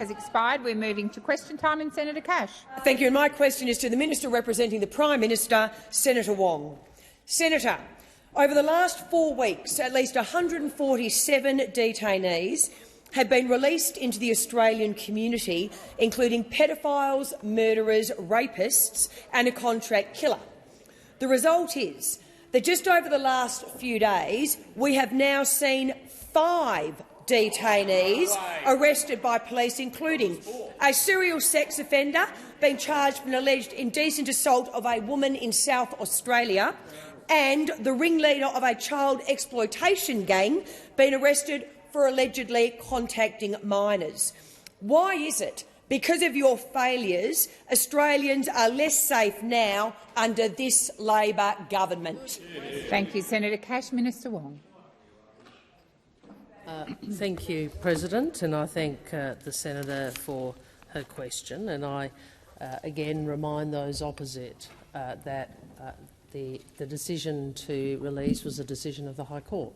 has expired. We're moving to question time, and Senator Cash. Thank you. And my question is to the Minister representing the Prime Minister, Senator Wong. Senator, over the last 4 weeks, at least 147 detainees have been released into the Australian community, including pedophiles, murderers, rapists and a contract killer. The result is that just over the last few days, we have now seen 5 detainees arrested by police, including a serial sex offender being charged for an alleged indecent assault of a woman in South Australia, and the ringleader of a child exploitation gang being arrested for allegedly contacting minors. Why is it, because of your failures, Australians are less safe now under this Labor government? Thank you, Senator Cash. Minister Wong. Thank you, President, and I thank the Senator for her question. And I again remind those opposite that the decision to release was a decision of the High Court,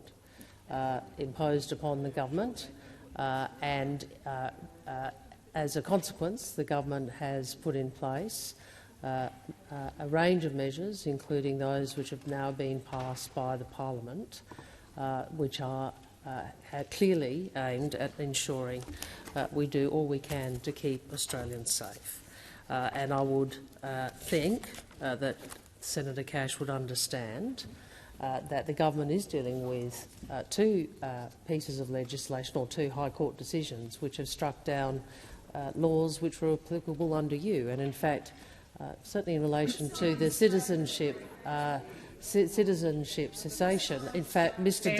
imposed upon the government, and as a consequence, the government has put in place a range of measures, including those which have now been passed by the Parliament, which are clearly aimed at ensuring we do all we can to keep Australians safe. And I would think that Senator Cash would understand that the government is dealing with 2 pieces of legislation, or 2 High Court decisions, which have struck down laws which were applicable under you. And in fact, certainly in relation to the citizenship cessation. In fact, Mr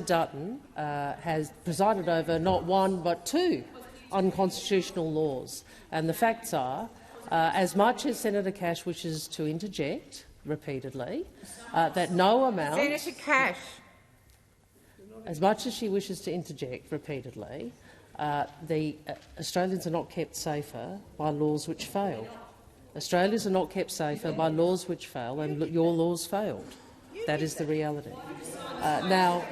Dutton has presided over not 1 but 2 unconstitutional laws. And the facts are, as much as Senator Cash wishes to interject repeatedly, that no amount— Senator Cash. As much as she wishes to interject repeatedly, the Australians are not kept safer by laws which failed. Australians are not kept safer by laws which fail, and your laws failed. That is the reality. Now,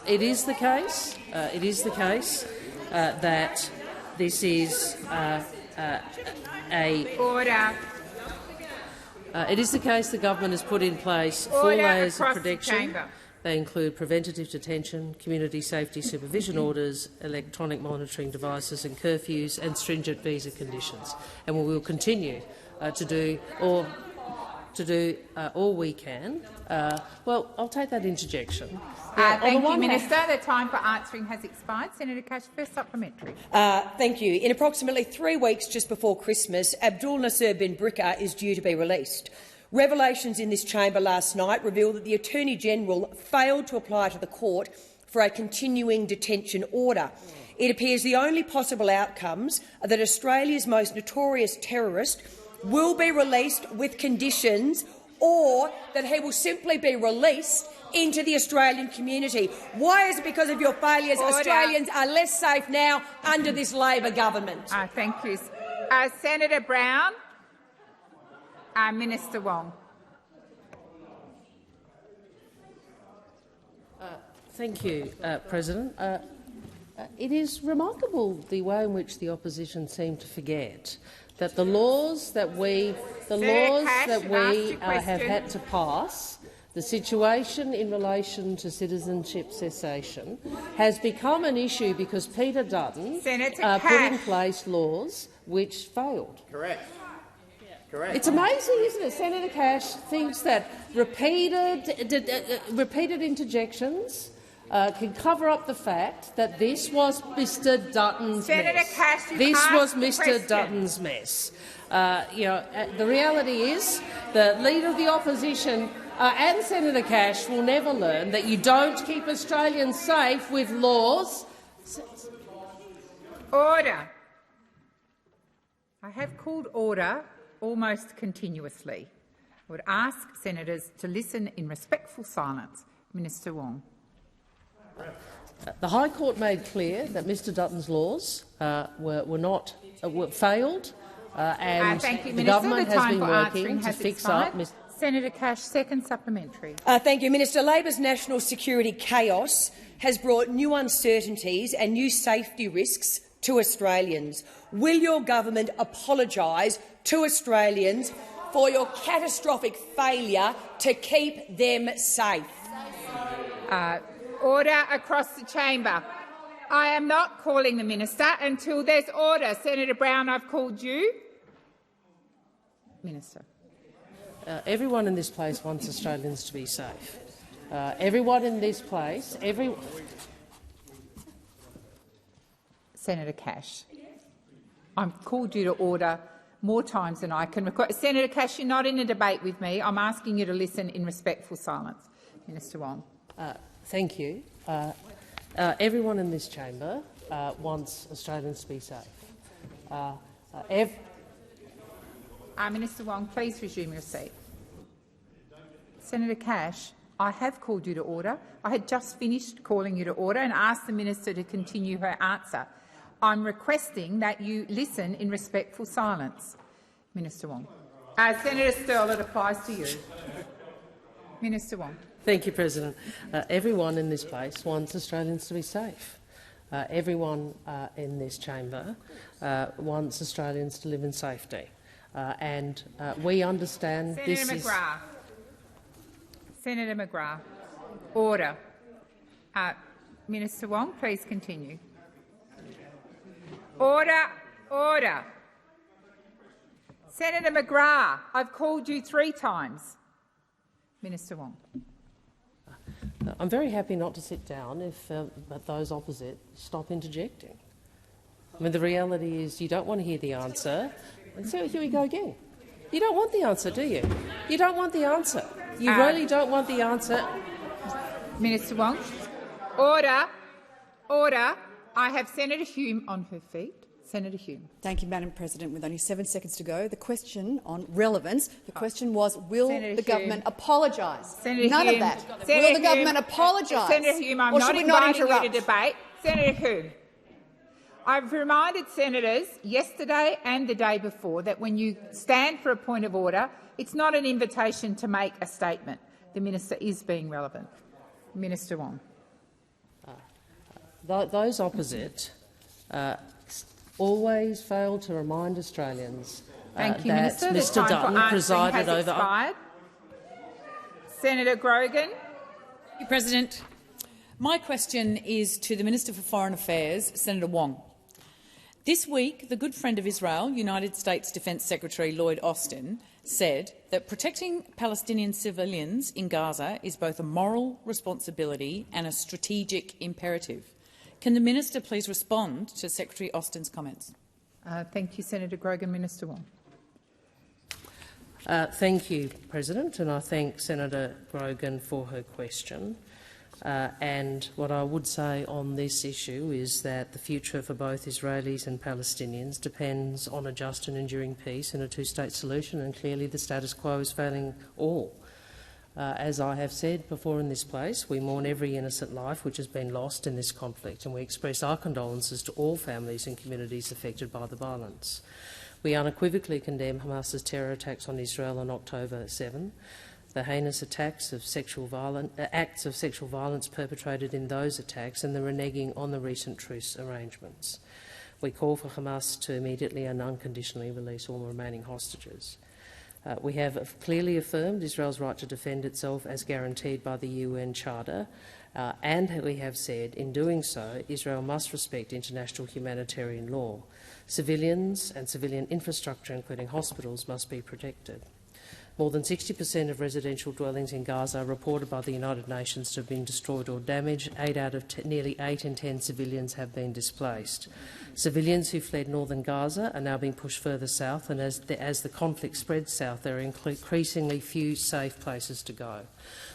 it is the case. It is the case that this is Order. It is the case the government has put in place 4 layers of protection. They include preventative detention, community safety supervision orders, electronic monitoring devices and curfews, and stringent visa conditions. And we will continue to do all we can. Well, I'll take that interjection. Thank you, Minister. The time for answering has expired. Senator Cash, first supplementary. Thank you. In approximately 3 weeks just before Christmas, Abdul Nasser bin Brika is due to be released. Revelations in this chamber last night revealed that the Attorney-General failed to apply to the court for a continuing detention order. It appears the only possible outcomes are that Australia's most notorious terrorist will be released with conditions, or that he will simply be released into the Australian community. Why is it because of your failures Australians are less safe now under this Labor government? Thank you. Senator Brown. Minister Wong. Thank you, President. It is remarkable the way in which the opposition seem to forget that the laws that we have had to pass, the situation in relation to citizenship cessation, has become an issue because Peter Dutton put in place laws which failed. Correct. It's amazing, isn't it? Senator Cash thinks that repeated interjections can cover up the fact that this was Mr Dutton's mess. This was Mr Dutton's mess. The reality is the Leader of the Opposition and Senator Cash will never learn that you don't keep Australians safe with laws. Order. I have called order almost continuously. I would ask senators to listen in respectful silence. Minister Wong. The High Court made clear that Mr Dutton's laws were failed, and the government has been working to fix up. Senator Cash, second supplementary. Thank you, Minister. Labor's national security chaos has brought new uncertainties and new safety risks to Australians? Will your government apologise to Australians for your catastrophic failure to keep them safe? Order across the chamber. I am not calling the minister until there's order. Senator Brown, I've called you. Minister. Everyone in this place wants Australians to be safe. Everyone in this place, Senator Cash, I've called you to order more times than I can request. Senator Cash, you're not in a debate with me. I'm asking you to listen in respectful silence. Minister Wong. Thank you. Everyone in this chamber wants Australians to be safe. Minister Wong, please resume your seat. Senator Cash, I have called you to order. I had just finished calling you to order and asked the minister to continue her answer. I'm requesting that you listen in respectful silence. Minister Wong. Senator Sterle, it applies to you. Minister Wong. Thank you, President. Everyone in this place wants Australians to be safe. Everyone in this chamber wants Australians to live in safety. And we understand Senator McGrath. Senator McGrath. Order. Minister Wong, please continue. Order. Order. Senator McGrath, I've called you 3 times. Minister Wong. I'm very happy not to sit down if those opposite stop interjecting. I mean, the reality is you don't want to hear the answer. And so here we go again. You don't want the answer, do you? You don't want the answer. You really don't want the answer. Minister Wong. Order. Order. I have Senator Hume on her feet. Senator Hume. Thank you, Madam President. With only 7 seconds to go, the question on relevance, the question was, will the government apologise? None of that. Will the government apologise? Senator Hume, I'm not inviting you to debate. Senator Hume. I've reminded senators yesterday and the day before that when you stand for a point of order, it's not an invitation to make a statement. The minister is being relevant. Minister Wong. Those opposite always fail to remind Australians Thank you, that Minister. Mr Dutton presided over. Expired. Senator Grogan. Thank you, President. My question is to the Minister for Foreign Affairs, Senator Wong. This week, the good friend of Israel, United States Defence Secretary Lloyd Austin, said that protecting Palestinian civilians in Gaza is both a moral responsibility and a strategic imperative. Can the minister please respond to Secretary Austin's comments? Thank you, Senator Grogan. Minister Wong. Thank you, President, and I thank Senator Grogan for her question. And what I would say on this issue is that the future for both Israelis and Palestinians depends on a just and enduring peace and a two-state solution, and clearly the status quo is failing all. As I have said before in this place, we mourn every innocent life which has been lost in this conflict, and we express our condolences to all families and communities affected by the violence. We unequivocally condemn Hamas's terror attacks on Israel on October 7, the heinous acts of sexual violence perpetrated in those attacks, and the reneging on the recent truce arrangements. We call for Hamas to immediately and unconditionally release all remaining hostages. We have clearly affirmed Israel's right to defend itself as guaranteed by the UN Charter, and we have said, in doing so, Israel must respect international humanitarian law. Civilians and civilian infrastructure, including hospitals, must be protected. More than 60% of residential dwellings in Gaza are reported by the United Nations to have been destroyed or damaged. Nearly 8 in 10 civilians have been displaced. Civilians who fled northern Gaza are now being pushed further south, and as the conflict spreads south, there are increasingly few safe places to go.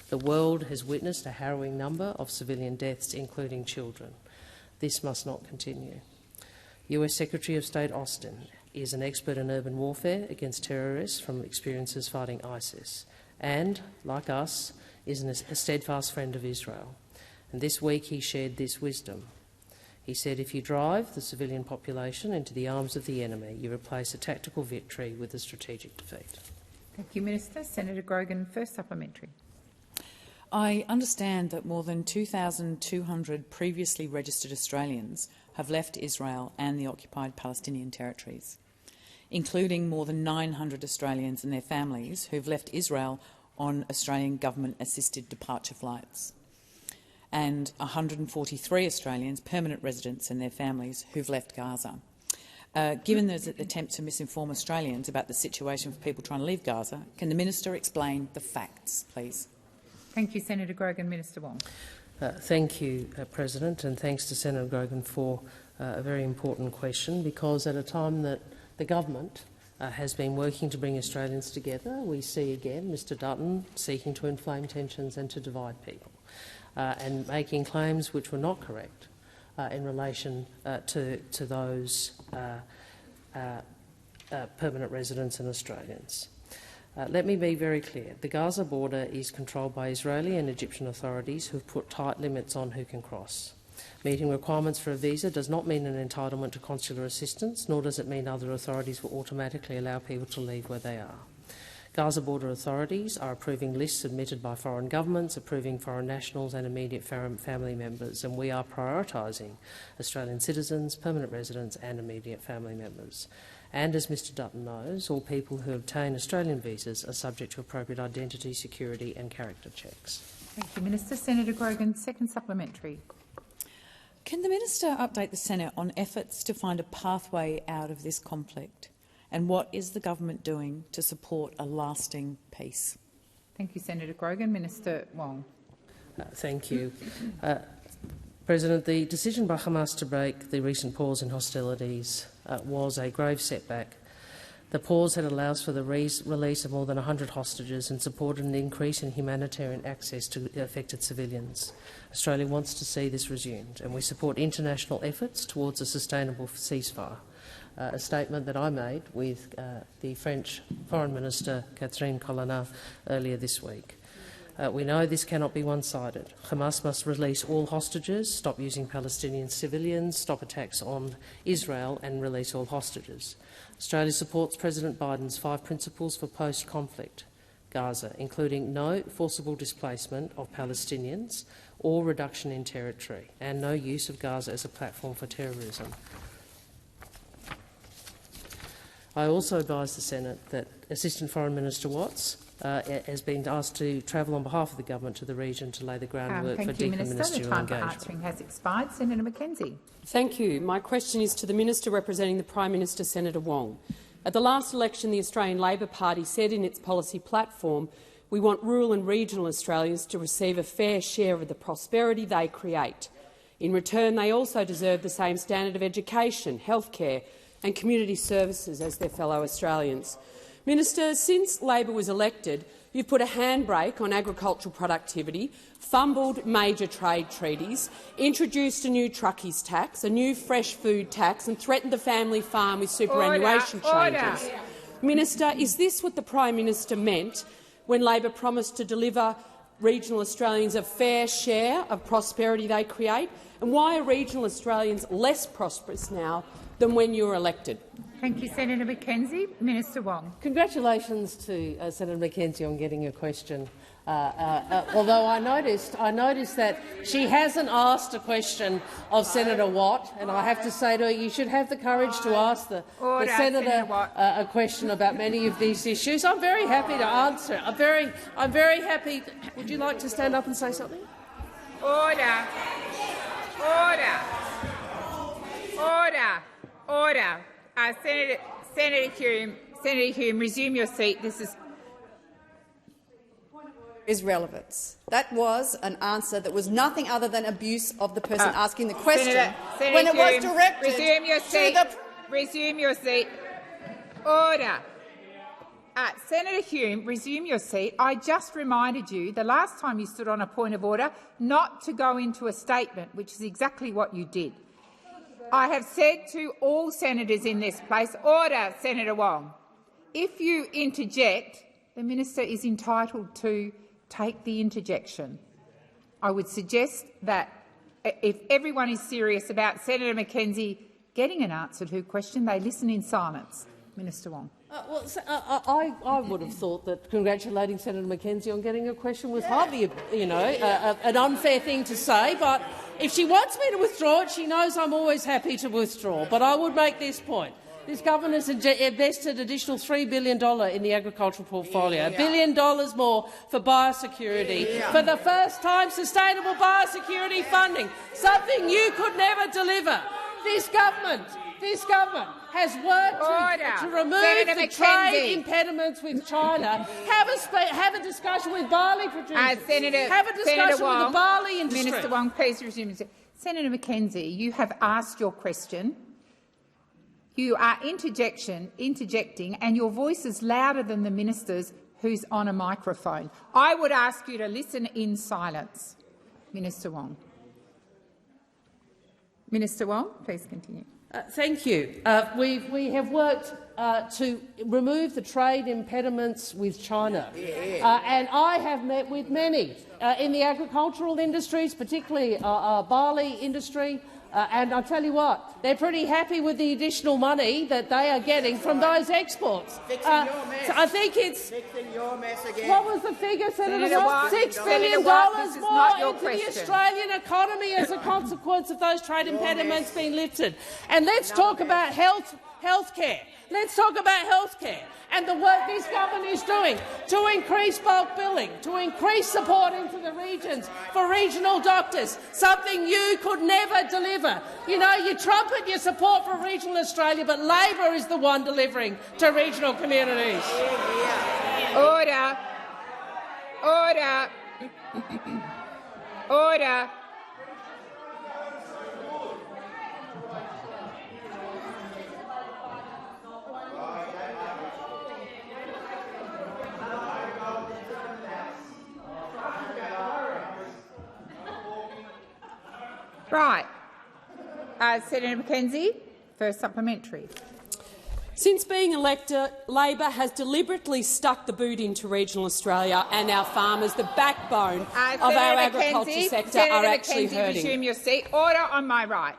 The world has witnessed a harrowing number of civilian deaths, including children. This must not continue. US Secretary of State Austin is an expert in urban warfare against terrorists from experiences fighting ISIS and, like us, is a steadfast friend of Israel. And this week he shared this wisdom. He said, if you drive the civilian population into the arms of the enemy, you replace a tactical victory with a strategic defeat. Thank you, Minister. Senator Grogan, first supplementary. I understand that more than 2,200 previously registered Australians have left Israel and the occupied Palestinian territories, including more than 900 Australians and their families who've left Israel on Australian government-assisted departure flights, and 143 Australians, permanent residents and their families, who've left Gaza. Given there's an attempt to misinform Australians about the situation for people trying to leave Gaza, can the minister explain the facts, please? Thank you, Senator Grogan. Minister Wong. Thank you, President, and thanks to Senator Grogan for a very important question, because at a time that the government has been working to bring Australians together, we see again Mr Dutton seeking to inflame tensions and to divide people, and making claims which were not correct in relation to those permanent residents and Australians. Let me be very clear. The Gaza border is controlled by Israeli and Egyptian authorities who have put tight limits on who can cross. Meeting requirements for a visa does not mean an entitlement to consular assistance, nor does it mean other authorities will automatically allow people to leave where they are. Gaza border authorities are approving lists submitted by foreign governments, approving foreign nationals and immediate family members, and we are prioritising Australian citizens, permanent residents and immediate family members. And as Mr Dutton knows, all people who obtain Australian visas are subject to appropriate identity, security and character checks. Thank you, Minister. Senator Grogan, second supplementary. Can the minister update the Senate on efforts to find a pathway out of this conflict? And what is the government doing to support a lasting peace? Thank you, Senator Grogan. Minister Wong. Thank you. President, the decision by Hamas to break the recent pause in hostilities was a grave setback. The pause had allowed for the release of more than 100 hostages and supported an increase in humanitarian access to affected civilians. Australia wants to see this resumed, and we support international efforts towards a sustainable ceasefire. A statement that I made with the French Foreign Minister Catherine Colonna earlier this week. We know this cannot be one-sided. Hamas must release all hostages, stop using Palestinian civilians, stop attacks on Israel and release all hostages. Australia supports President Biden's 5 principles for post-conflict Gaza, including no forcible displacement of Palestinians or reduction in territory, and no use of Gaza as a platform for terrorism. I also advise the Senate that Assistant Foreign Minister Watts has been asked to travel on behalf of the government to the region to lay the groundwork for deeper ministerial engagement. The time for answering has expired. Senator McKenzie. Thank you. My question is to the Minister representing the Prime Minister, Senator Wong. At the last election, the Australian Labor Party said in its policy platform, "We want rural and regional Australians to receive a fair share of the prosperity they create. In return, they also deserve the same standard of education, healthcare and community services as their fellow Australians." Minister, since Labor was elected, you've put a handbrake on agricultural productivity, fumbled major trade treaties, introduced a new truckies tax, a new fresh food tax and threatened the family farm with superannuation changes. Minister, is this what the Prime Minister meant when Labor promised to deliver regional Australians a fair share of prosperity they create? And why are regional Australians less prosperous now than when you were elected? Thank you, Senator McKenzie. Minister Wong. Congratulations to Senator McKenzie on getting a question. Although I noticed that she hasn't asked a question of Senator Watt, and I have to say to her, you should have the courage to ask the Senator a question about many of these issues. I'm very happy to answer. I'm very happy. Would you like to stand up and say something? Order. Order. Order. Order. Senator Hume, resume your seat. This is relevance. That was an answer that was nothing other than abuse of the person asking the question. Senator when it Hume, was directed resume your seat. to the resume your seat. Order. Senator Hume, resume your seat. I just reminded you the last time you stood on a point of order not to go into a statement, which is exactly what you did. I have said to all senators in this place, order, Senator Wong. If you interject, the minister is entitled to take the interjection. I would suggest that if everyone is serious about Senator McKenzie getting an answer to her question, they listen in silence. Minister Wong. I would have thought that congratulating Senator Mackenzie on getting a question was hardly, an unfair thing to say. But if she wants me to withdraw it, she knows I'm always happy to withdraw. But I would make this point. This government has invested additional $3 billion in the agricultural portfolio, $1 billion more for biosecurity. For the first time, sustainable biosecurity funding, something you could never deliver. This government has worked to remove Senator the trade impediments with China. Have a discussion with barley producers. Have a discussion with the barley industry. Minister Wong, please resume. Senator Mackenzie, you have asked your question. You are interjecting, and your voice is louder than the minister's who's on a microphone. I would ask you to listen in silence. Minister Wong. Minister Wong, please continue. Thank you. We have worked to remove the trade impediments with China, and I have met with many in the agricultural industries, particularly barley industry. And I'll tell you what, they're pretty happy with the additional money that they are getting from those exports. So I think it's— Fixing your mess again. What was the figure, Senator Watt? $6 billion more into the Australian economy as a consequence of those trade impediments being lifted. And let's talk about healthcare. Let's talk about healthcare and the work this government is doing to increase bulk billing, to increase support into the regions for regional doctors, something you could never deliver. You know, you trumpet your support for regional Australia, but Labor is the one delivering to regional communities. Order. Order. Order. Right. Senator Mackenzie, first supplementary. Since being elected, Labor has deliberately stuck the boot into regional Australia, and our farmers, the backbone of our agriculture sector, are actually hurting. Resume your seat. Order on my right.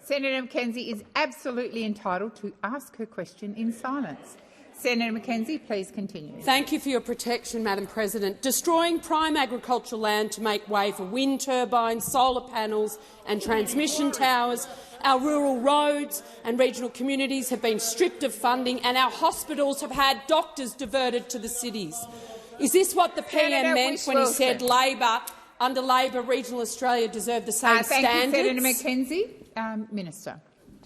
Senator Mackenzie is absolutely entitled to ask her question in silence. Senator Mackenzie, please continue. Thank you for your protection, Madam President. Destroying prime agricultural land to make way for wind turbines, solar panels and transmission towers. Our rural roads and regional communities have been stripped of funding, and our hospitals have had doctors diverted to the cities. Is this what the PM meant when he said under Labor, regional Australia deserved the same standards? Thank you, Senator Mackenzie. Minister.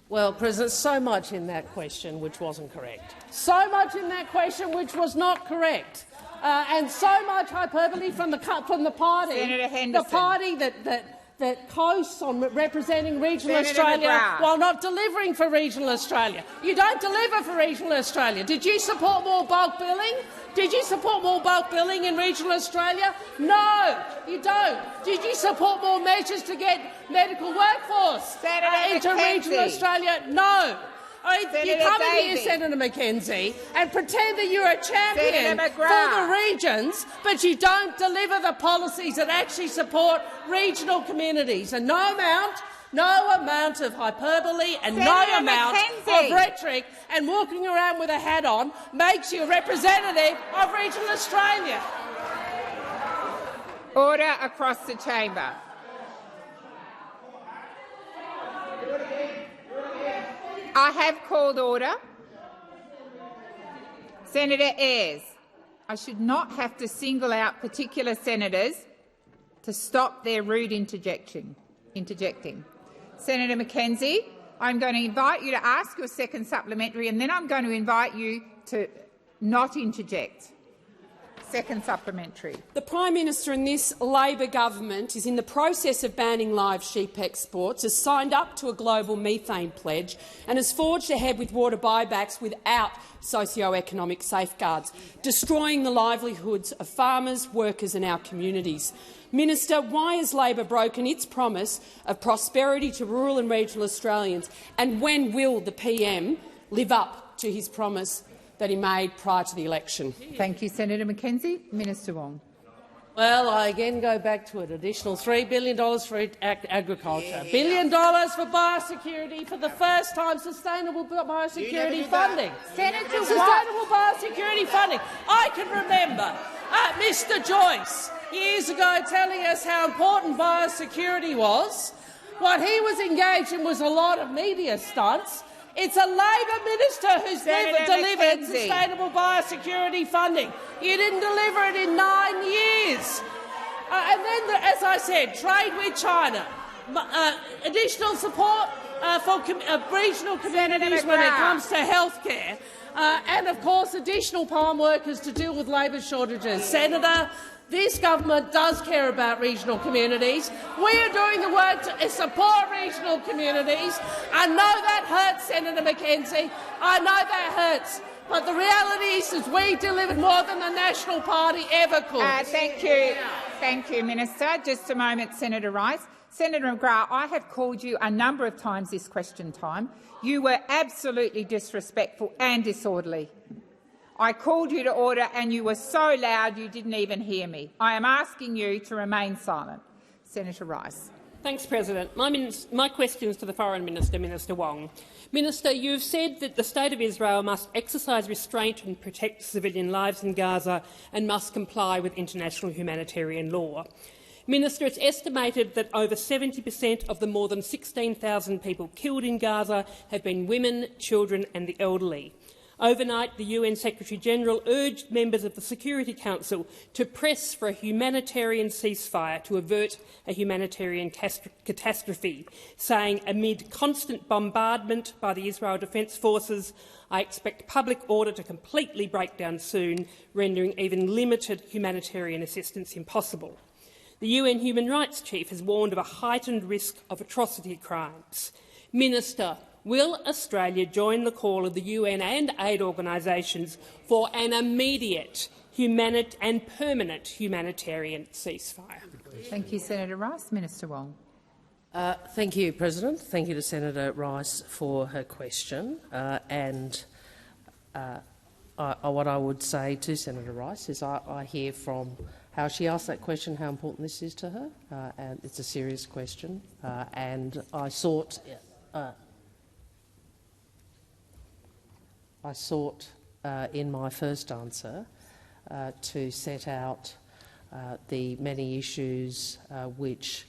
Well, President, so much in that question which wasn't correct. So much in that question which was not correct. And so much hyperbole from the party, Senator Henderson. The party that coasts on representing regional Australia while not delivering for regional Australia. You don't deliver for regional Australia. Did you support more bulk billing? Did you support more bulk billing in regional Australia? No, you don't. Did you support more measures to get medical workforce into regional Australia? No. You come in here, Senator Mackenzie, and pretend that you're a champion for the regions, but you don't deliver the policies that actually support regional communities. And no amount of hyperbole and no amount of rhetoric and walking around with a hat on makes you a representative of regional Australia. Order across the chamber. I have called order. Senator Ayres, I should not have to single out particular senators to stop their rude interjecting. Senator Mackenzie, I'm going to invite you to ask your second supplementary, and then I'm going to invite you to not interject. Second supplementary. The Prime Minister in this Labor government is in the process of banning live sheep exports, has signed up to a global methane pledge and has forged ahead with water buybacks without socio-economic safeguards, destroying the livelihoods of farmers, workers and our communities. Minister, why has Labor broken its promise of prosperity to rural and regional Australians, and when will the PM live up to his promise that he made prior to the election? Thank you, Senator Mackenzie. Minister Wong. Well, I again go back to it. Additional $3 billion for agriculture, $1 billion for biosecurity, for the first time sustainable biosecurity funding. Sustainable biosecurity funding. I can remember Mr Joyce years ago telling us how important biosecurity was. What he was engaged in was a lot of media stunts. It's a Labor minister who's delivered sustainable biosecurity funding. You didn't deliver it in 9 years. And then, as I said, trade with China, additional support for regional communities when it comes to healthcare, and, of course, additional farm workers to deal with labour shortages. Senator, this government does care about regional communities. We are doing the work to support regional communities. I know that hurts, Senator McKenzie. I know that hurts. But the reality is we delivered more than the National Party ever could. Thank you. Thank you, Minister. Just a moment, Senator Rice. Senator McGrath, I have called you a number of times this question time. You were absolutely disrespectful and disorderly. I called you to order and you were so loud you didn't even hear me. I am asking you to remain silent. Senator Rice. Thanks, President. My question is to the Foreign Minister, Minister Wong. Minister, you have said that the State of Israel must exercise restraint and protect civilian lives in Gaza and must comply with international humanitarian law. Minister, it's estimated that over 70% of the more than 16,000 people killed in Gaza have been women, children and the elderly. Overnight, the UN Secretary-General urged members of the Security Council to press for a humanitarian ceasefire to avert a humanitarian catastrophe, saying, amid constant bombardment by the Israel Defence Forces, I expect public order to completely break down soon, rendering even limited humanitarian assistance impossible. The UN Human Rights Chief has warned of a heightened risk of atrocity crimes. Minister, will Australia join the call of the UN and aid organisations for an immediate and permanent humanitarian ceasefire? Thank you, Senator Rice. Minister Wong. Thank you, President. Thank you to Senator Rice for her question. What I would say to Senator Rice is I hear from how she asked that question how important this is to her, and it's a serious question. And I sought in my first answer to set out the many issues which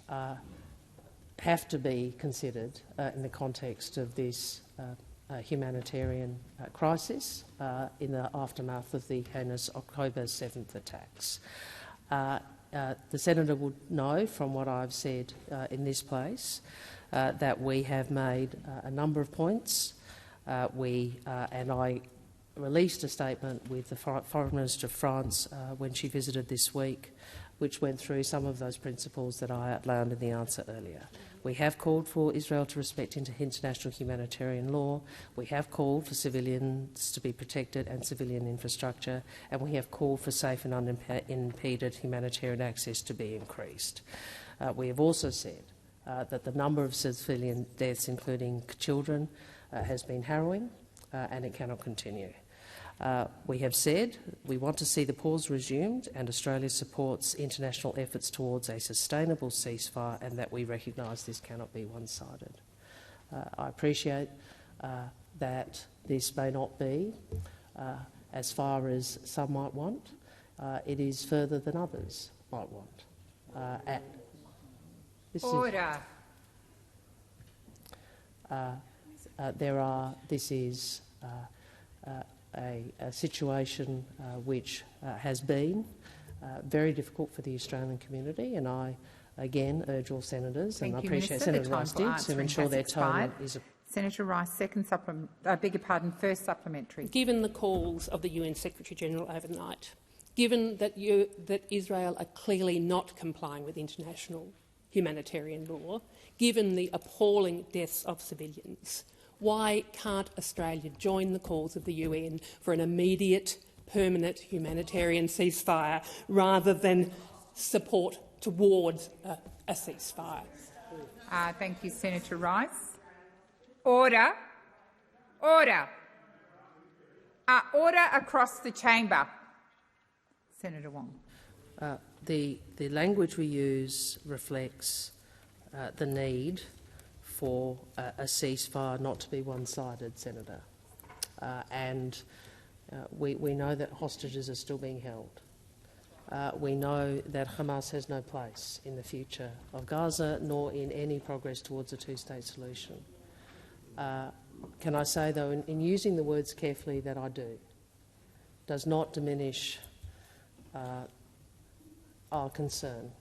have to be considered in the context of this humanitarian crisis in the aftermath of the heinous October 7th attacks. The Senator would know from what I've said in this place that we have made a number of points. And I released a statement with the Foreign Minister of France when she visited this week, which went through some of those principles that I outlined in the answer earlier. We have called for Israel to respect international humanitarian law. We have called for civilians to be protected and civilian infrastructure, and we have called for safe and unimpeded humanitarian access to be increased. We have also said that the number of civilian deaths, including children, has been harrowing and it cannot continue. We have said we want to see the pause resumed and Australia supports international efforts towards a sustainable ceasefire and that we recognise this cannot be one-sided. I appreciate that this may not be as far as some might want. It is further than others might want. Order. This is a situation which has been very difficult for the Australian community, and I again urge all senators, and I appreciate Senator Rice did, to ensure their tone is. Senator Rice, first supplementary. Given the calls of the UN Secretary-General overnight, given that Israel are clearly not complying with international humanitarian law, given the appalling deaths of civilians, why can't Australia join the calls of the UN for an immediate, permanent humanitarian ceasefire rather than support towards a ceasefire? Thank you, Senator Rice. Order. Order. Order across the chamber. Senator Wong. The language we use reflects the need for a ceasefire not to be one-sided, Senator. We know that hostages are still being held. We know that Hamas has no place in the future of Gaza, nor in any progress towards a two-state solution. Can I say, though, in using the words carefully that I do, does not diminish our concern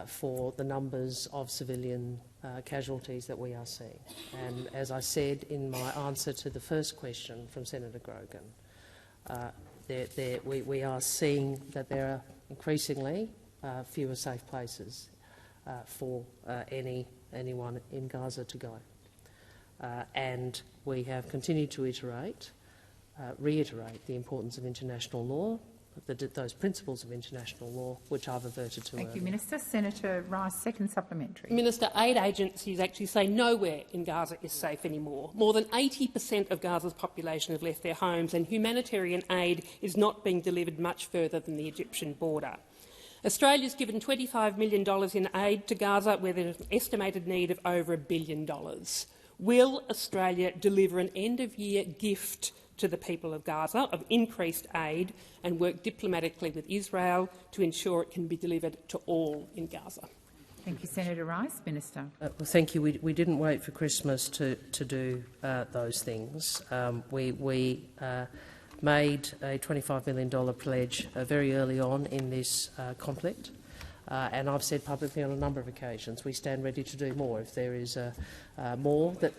for the numbers of civilian casualties that we are seeing. And as I said in my answer to the first question from Senator Grogan, we are seeing that there are increasingly fewer safe places for anyone in Gaza to go. And we have continued to reiterate the importance of international law, those principles of international law which I've reverted to earlier. Thank you, Minister. Senator Rice, second supplementary. Minister, aid agencies actually say nowhere in Gaza is safe anymore. More than 80% of Gaza's population have left their homes, and humanitarian aid is not being delivered much further than the Egyptian border. Australia's given $25 million in aid to Gaza, where there's an estimated need of over $1 billion. Will Australia deliver an end-of-year gift to the people of Gaza of increased aid and work diplomatically with Israel to ensure it can be delivered to all in Gaza? Thank you, Senator Rice. Minister. Well, thank you. We didn't wait for Christmas to do those things. We made a $25 million pledge very early on in this conflict. And I've said publicly on a number of occasions we stand ready to do more if there is more that.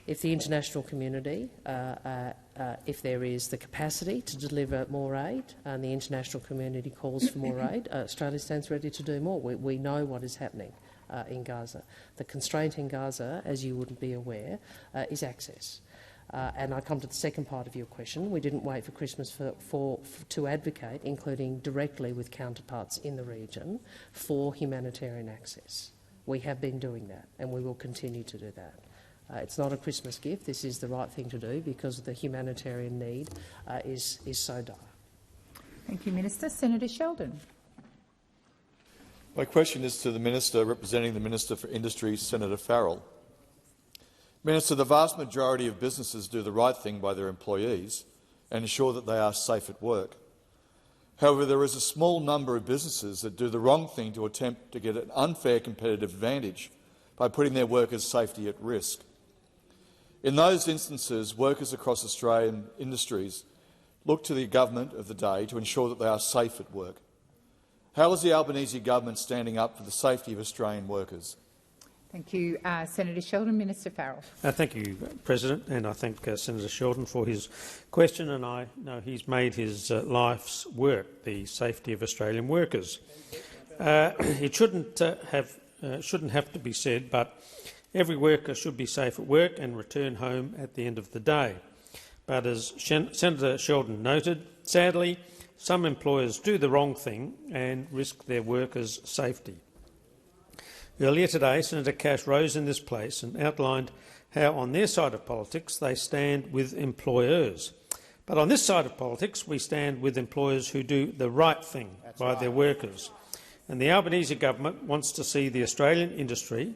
If the international community, if there is the capacity to deliver more aid and the international community calls for more aid, Australia stands ready to do more. We know what is happening in Gaza. The constraint in Gaza, as you wouldn't be aware, is access. And I come to the second part of your question. We didn't wait for Christmas to advocate, including directly with counterparts in the region, for humanitarian access. We have been doing that, and we will continue to do that. It's not a Christmas gift. This is the right thing to do because the humanitarian need is so dire. Thank you, Minister. Senator Sheldon. My question is to the Minister representing the Minister for Industry, Senator Farrell. Minister, the vast majority of businesses do the right thing by their employees and ensure that they are safe at work. However, there is a small number of businesses that do the wrong thing to attempt to get an unfair competitive advantage by putting their workers' safety at risk. In those instances, workers across Australian industries look to the government of the day to ensure that they are safe at work. How is the Albanese government standing up for the safety of Australian workers? Thank you, Senator Sheldon. Minister Farrell. Thank you, President, and I thank Senator Sheldon for his question. And I know he's made his life's work the safety of Australian workers. It shouldn't have to be said, but every worker should be safe at work and return home at the end of the day. But as Senator Sheldon noted, sadly, some employers do the wrong thing and risk their workers' safety. Earlier today, Senator Cash rose in this place and outlined how on their side of politics they stand with employers. But on this side of politics, we stand with employers who do the right thing by their workers. And the Albanese government wants to see the Australian industry,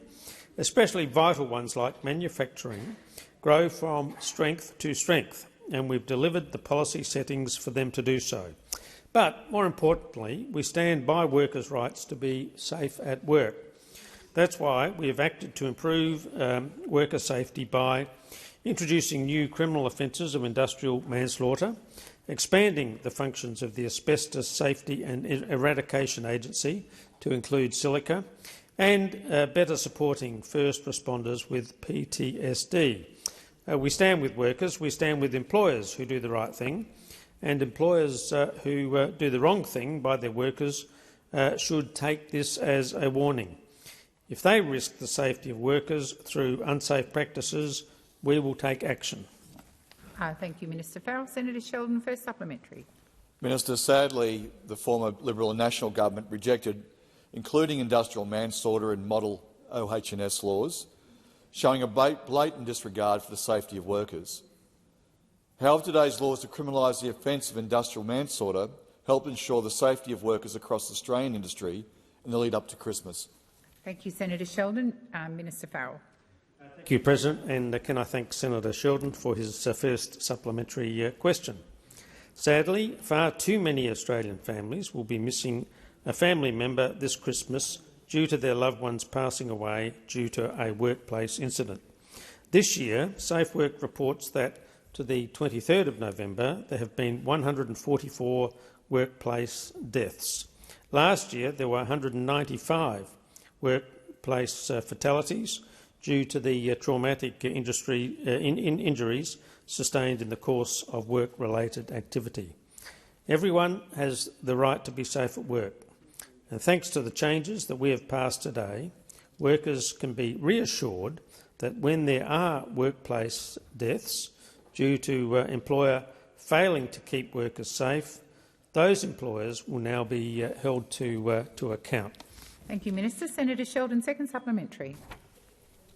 especially vital ones like manufacturing, grow from strength to strength, and we've delivered the policy settings for them to do so. But, more importantly, we stand by workers' rights to be safe at work. That's why we have acted to improve worker safety by introducing new criminal offences of industrial manslaughter, expanding the functions of the Asbestos Safety and Eradication Agency to include silica, and better supporting first responders with PTSD. We stand with workers, we stand with employers who do the right thing, and employers who do the wrong thing by their workers should take this as a warning. If they risk the safety of workers through unsafe practices, we will take action. Thank you, Minister Farrell. Senator Sheldon, first supplementary. Minister, sadly, the former Liberal and National government rejected including industrial manslaughter in model OH&S laws, showing a blatant disregard for the safety of workers. However, today's laws to criminalise the offence of industrial manslaughter help ensure the safety of workers across the Australian industry in the lead up to Christmas? Thank you, Senator Sheldon. Minister Farrell. Thank you, President, and can I thank Senator Sheldon for his first supplementary question. Sadly, far too many Australian families will be missing a family member this Christmas due to their loved ones passing away due to a workplace incident. This year, Safe Work reports that to the 23rd of November, there have been 144 workplace deaths. Last year, there were 195 workplace fatalities due to the traumatic injuries sustained in the course of work-related activity. Everyone has the right to be safe at work, and thanks to the changes that we have passed today, workers can be reassured that when there are workplace deaths due to employer failing to keep workers safe, those employers will now be held to account. Thank you, Minister. Senator Sheldon, second supplementary.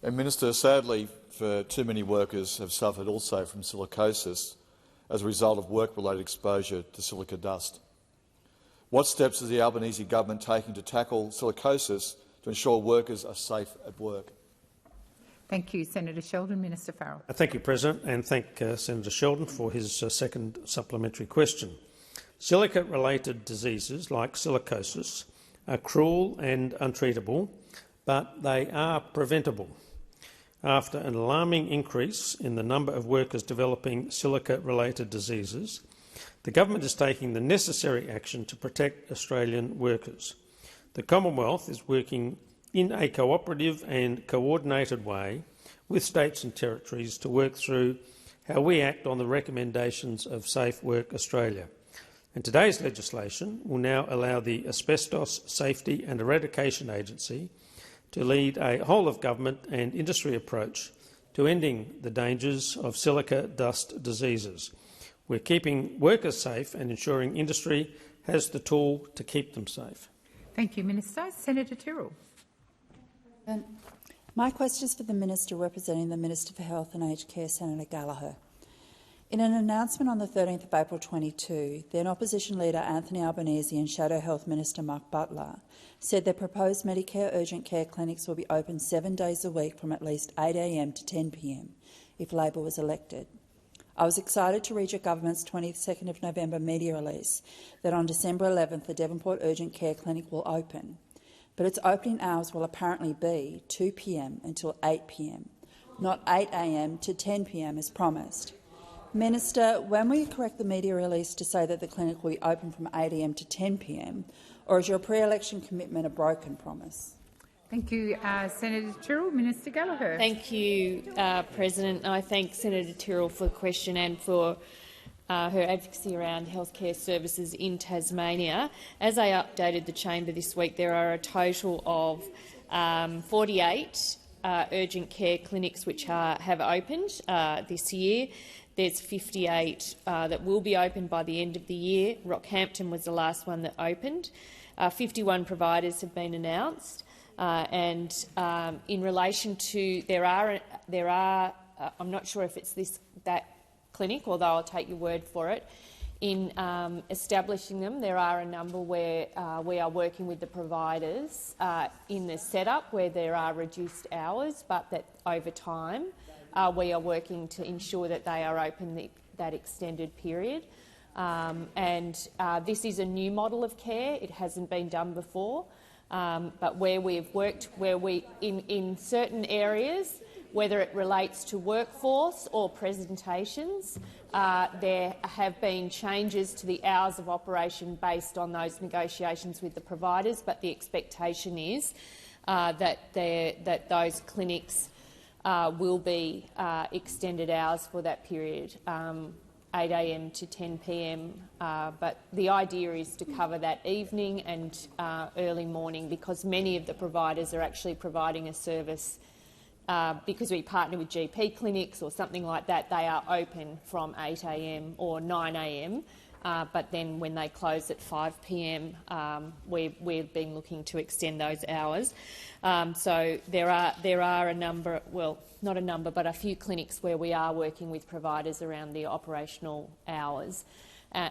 And Minister, sadly, too many workers have suffered also from silicosis as a result of work-related exposure to silica dust. What steps is the Albanese government taking to tackle silicosis to ensure workers are safe at work? Thank you, Senator Sheldon. Minister Farrell. Thank you, President, and thank Senator Sheldon for his second supplementary question. Silica-related diseases like silicosis are cruel and untreatable, but they are preventable. After an alarming increase in the number of workers developing silica-related diseases, the government is taking the necessary action to protect Australian workers. The Commonwealth is working in a cooperative and coordinated way with states and territories to work through how we act on the recommendations of Safe Work Australia. And today's legislation will now allow the Asbestos Safety and Eradication Agency to lead a whole-of-government and industry approach to ending the dangers of silica dust diseases. We're keeping workers safe and ensuring industry has the tool to keep them safe. Thank you, Minister. Senator Tyrrell. My question is for the Minister representing the Minister for Health and Aged Care, Senator Gallagher. In an announcement on the 13th of April 2022, then Opposition Leader Anthony Albanese and Shadow Health Minister Mark Butler said their proposed Medicare urgent care clinics will be open 7 days a week from at least 8 a.m. to 10 p.m. if Labor was elected. I was excited to read your government's 22nd of November media release that on December 11th the Devonport Urgent Care Clinic will open, but its opening hours will apparently be 2 p.m. until 8 p.m, not 8 a.m. to 10 p.m. as promised. Minister, when will you correct the media release to say that the clinic will be open from 8 a.m. to 10 p.m, or is your pre-election commitment a broken promise? Thank you, Senator Tyrrell. Minister Gallagher. Thank you, President. I thank Senator Tyrrell for the question and for her advocacy around healthcare services in Tasmania. As I updated the chamber this week, there are a total of 48 urgent care clinics which have opened this year. There's 58 that will be opened by the end of the year. Rockhampton was the last one that opened. 51 providers have been announced. In relation to there are I'm not sure if it's that clinic, although I'll take your word for it. In establishing them, there are a number where we are working with the providers in the setup where there are reduced hours, but that over time we are working to ensure that they are open that extended period. This is a new model of care. It hasn't been done before. But where we've worked, in certain areas, whether it relates to workforce or presentations, there have been changes to the hours of operation based on those negotiations with the providers, but the expectation is that those clinics will be extended hours for that period. 8 a.m. to 10 p.m, but the idea is to cover that evening and early morning, because many of the providers are actually providing a service because we partner with GP clinics or something like that. They are open from 8 a.m. or 9 a.m, but then when they close at 5 p.m, we've been looking to extend those hours. So there are a number, well, not a number, but a few clinics where we are working with providers around the operational hours.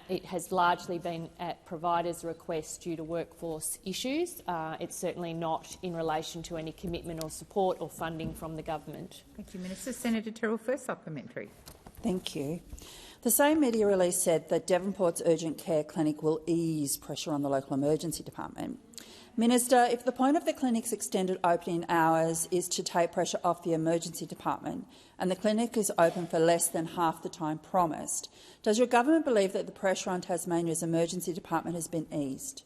It has largely been at providers' request due to workforce issues. It's certainly not in relation to any commitment or support or funding from the government. Thank you, Minister. Senator Tyrrell, first supplementary. Thank you. The same media release said that Devonport's urgent care clinic will ease pressure on the local emergency department. Minister, if the point of the clinic's extended opening hours is to take pressure off the emergency department and the clinic is open for less than half the time promised, does your government believe that the pressure on Tasmania's emergency department has been eased?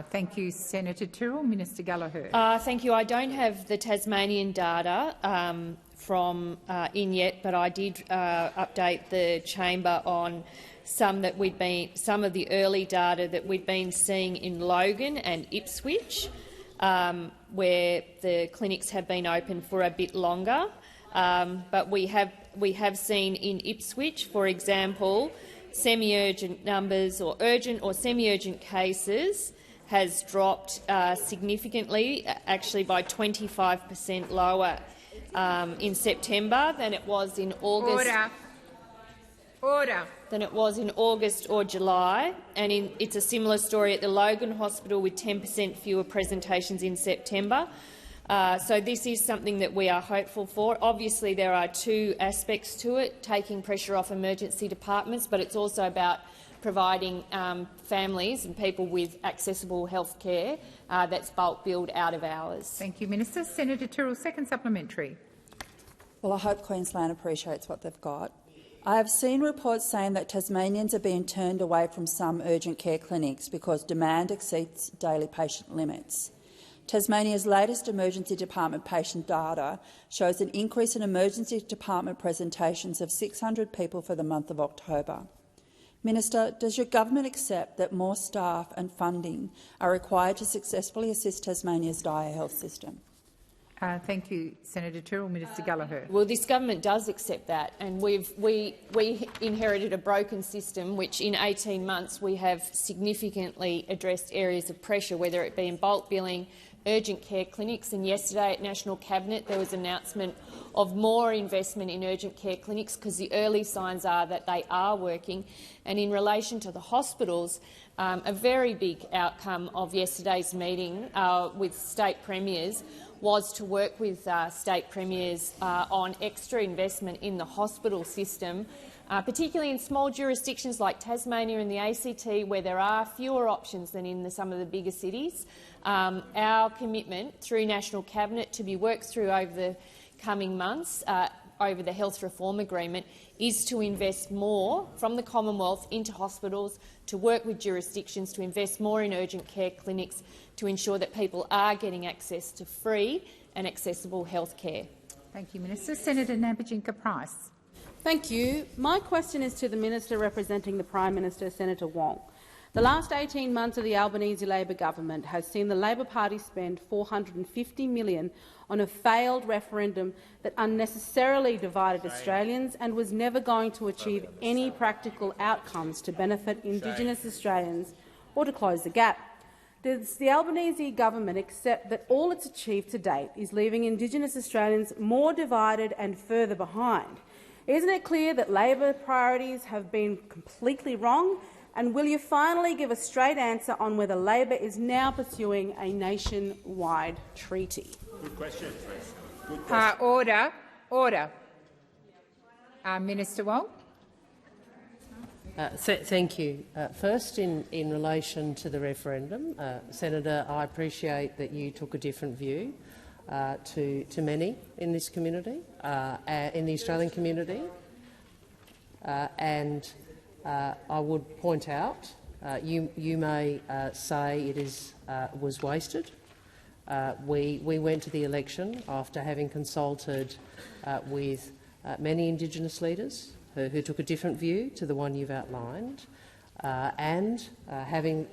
Thank you, Senator Tyrrell. Minister Gallagher. Thank you. I don't have the Tasmanian data in yet, but I did update the chamber on some of the early data that we've been seeing in Logan and Ipswich, where the clinics have been open for a bit longer. But we have seen in Ipswich, for example, semi-urgent numbers or urgent or semi-urgent cases has dropped significantly, actually by 25% lower in September than it was in August. Order. Than it was in August or July, and it's a similar story at the Logan Hospital with 10% fewer presentations in September. So this is something that we are hopeful for. Obviously, there are two aspects to it, taking pressure off emergency departments, but it's also about providing families and people with accessible health care that's bulk billed out of hours. Thank you, Minister. Senator Tyrrell, second supplementary. Well, I hope Queensland appreciates what they've got. I have seen reports saying that Tasmanians are being turned away from some urgent care clinics because demand exceeds daily patient limits. Tasmania's latest emergency department patient data shows an increase in emergency department presentations of 600 people for the month of October. Minister, does your government accept that more staff and funding are required to successfully assist Tasmania's dire health system? Thank you, Senator Tyrrell. Minister Gallagher. Well, this government does accept that, and we inherited a broken system which in 18 months we have significantly addressed areas of pressure, whether it be in bulk billing, urgent care clinics, and yesterday at National Cabinet there was an announcement of more investment in urgent care clinics because the early signs are that they are working. And in relation to the hospitals, a very big outcome of yesterday's meeting with state premiers was to work with state premiers on extra investment in the hospital system, particularly in small jurisdictions like Tasmania and the ACT, where there are fewer options than in some of the bigger cities. Our commitment through National Cabinet to be worked through over the coming months over the health reform agreement is to invest more from the Commonwealth into hospitals, to work with jurisdictions to invest more in urgent care clinics, to ensure that people are getting access to free and accessible health care. Thank you, Minister. Senator Nampijinka-Price. Thank you. My question is to the Minister representing the Prime Minister, Senator Wong. The last 18 months of the Albanese Labor government has seen the Labor Party spend $450 million on a failed referendum that unnecessarily divided Australians and was never going to achieve any practical outcomes to benefit Indigenous Australians or to close the gap. Does the Albanese government accept that all it's achieved to date is leaving Indigenous Australians more divided and further behind? Isn't it clear that Labor priorities have been completely wrong? And will you finally give a straight answer on whether Labor is now pursuing a nationwide treaty? Good question. Good question. Order. Order. Minister Wong. Thank you. First, in relation to the referendum, Senator, I appreciate that you took a different view to many in this community, in the Australian community, and I would point out you may say it was wasted. We went to the election after having consulted with many Indigenous leaders who took a different view to the one you've outlined, and having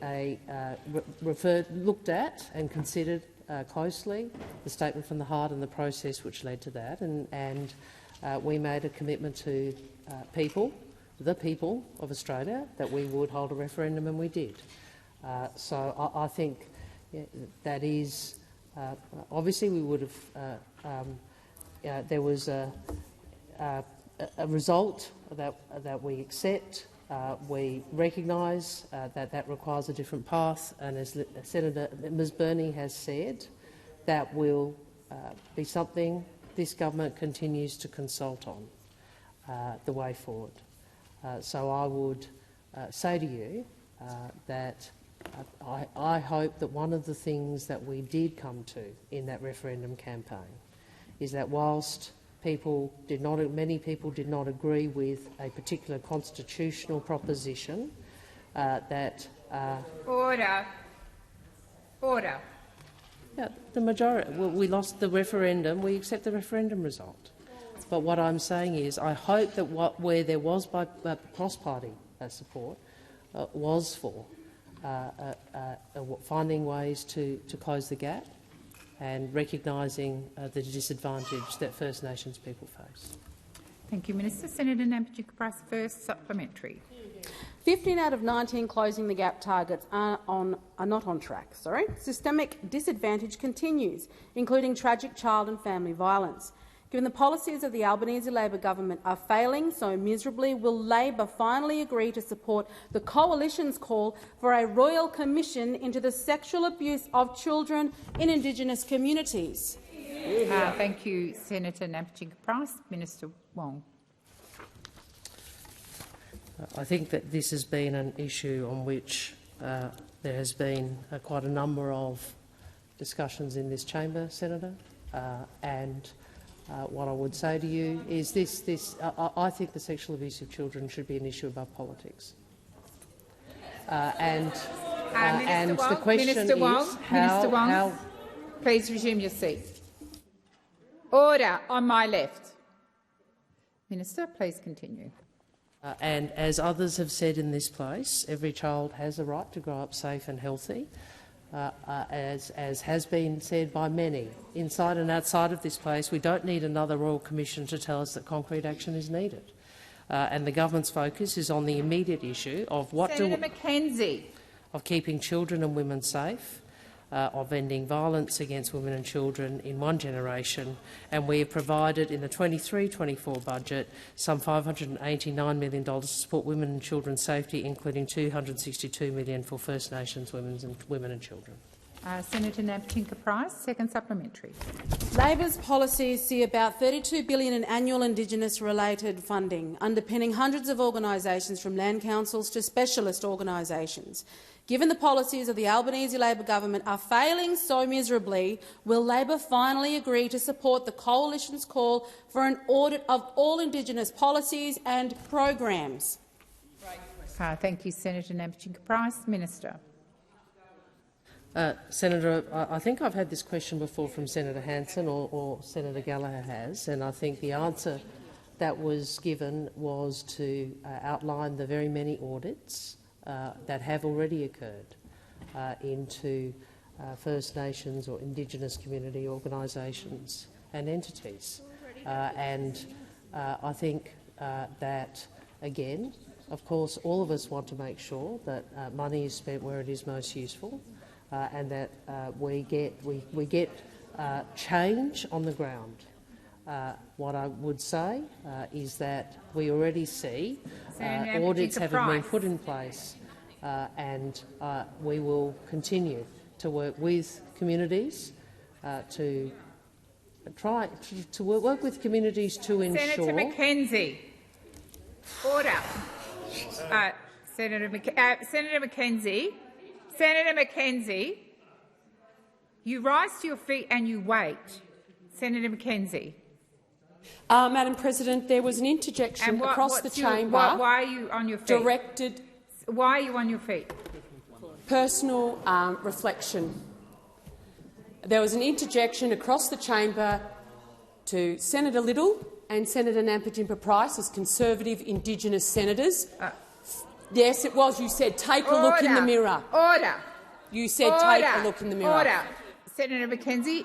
looked at and considered closely the statement from the heart and the process which led to that, and we made a commitment to the people of Australia that we would hold a referendum, and we did. So I think that is obviously we would have. There was a result that we accept, we recognise that requires a different path, and as Senator Ms Burney has said, that will be something this government continues to consult on the way forward. So I would say to you that I hope that one of the things that we did come to in that referendum campaign is that whilst many people did not agree with a particular constitutional proposition, that Order. Yeah, the majority. Well, we lost the referendum. We accept the referendum result. But what I'm saying is, I hope that where there was cross-party support was for finding ways to close the gap and recognising the disadvantage that First Nations people face. Thank you, Minister. Senator Nampijinska-Price, first supplementary. 15 out of 19 closing the gap targets are not on track. Systemic disadvantage continues, including tragic child and family violence. Given the policies of the Albanese Labor government are failing so miserably, will Labor finally agree to support the Coalition's call for a royal commission into the sexual abuse of children in Indigenous communities? Thank you, Senator Nampijinska-Price. Minister Wong. I think that this has been an issue on which there has been quite a number of discussions in this chamber, Senator, and what I would say to you is I think the sexual abuse of children should be an issue above politics. And the question is Minister Wong, please resume your seat. Order on my left. Minister, please continue. And as others have said in this place, every child has a right to grow up safe and healthy, as has been said by many inside and outside of this place. We don't need another Royal Commission to tell us that concrete action is needed. And the government's focus is on the immediate issue of Senator McKenzie. Of keeping children and women safe, of ending violence against women and children in one generation, and we have provided in the 23-24 budget some $589 million to support women and children's safety, including $262 million for First Nations women and children. Senator Nampijinska-Price, second supplementary. Labor's policies see about $32 billion in annual Indigenous-related funding, underpinning hundreds of organisations from land councils to specialist organisations. Given the policies of the Albanese Labor government are failing so miserably, will Labor finally agree to support the Coalition's call for an audit of all Indigenous policies and programs? Thank you, Senator Nampijinska-Price. Minister. Senator, I think I've had this question before from Senator Hanson or Senator Gallagher has, and I think the answer that was given was to outline the very many audits that have already occurred into First Nations or Indigenous community organisations and entities. I think that, again, of course, all of us want to make sure that money is spent where it is most useful, and that we get change on the ground. What I would say is that we already see audits having been put in place, and we will continue to work with communities to try to work with communities to ensure. Senator McKenzie, order. Senator McKenzie. Senator McKenzie, you rise to your feet and you wait. Senator McKenzie. Madam President, there was an interjection across the chamber. Why are you on your feet? Why are you on your feet? Personal reflection. There was an interjection across the chamber to Senator Little and Senator Nampijinska-Price as Conservative Indigenous senators. Yes, it was. You said, take a look in the mirror. Order. You said, take a look in the mirror. Order. Senator McKenzie,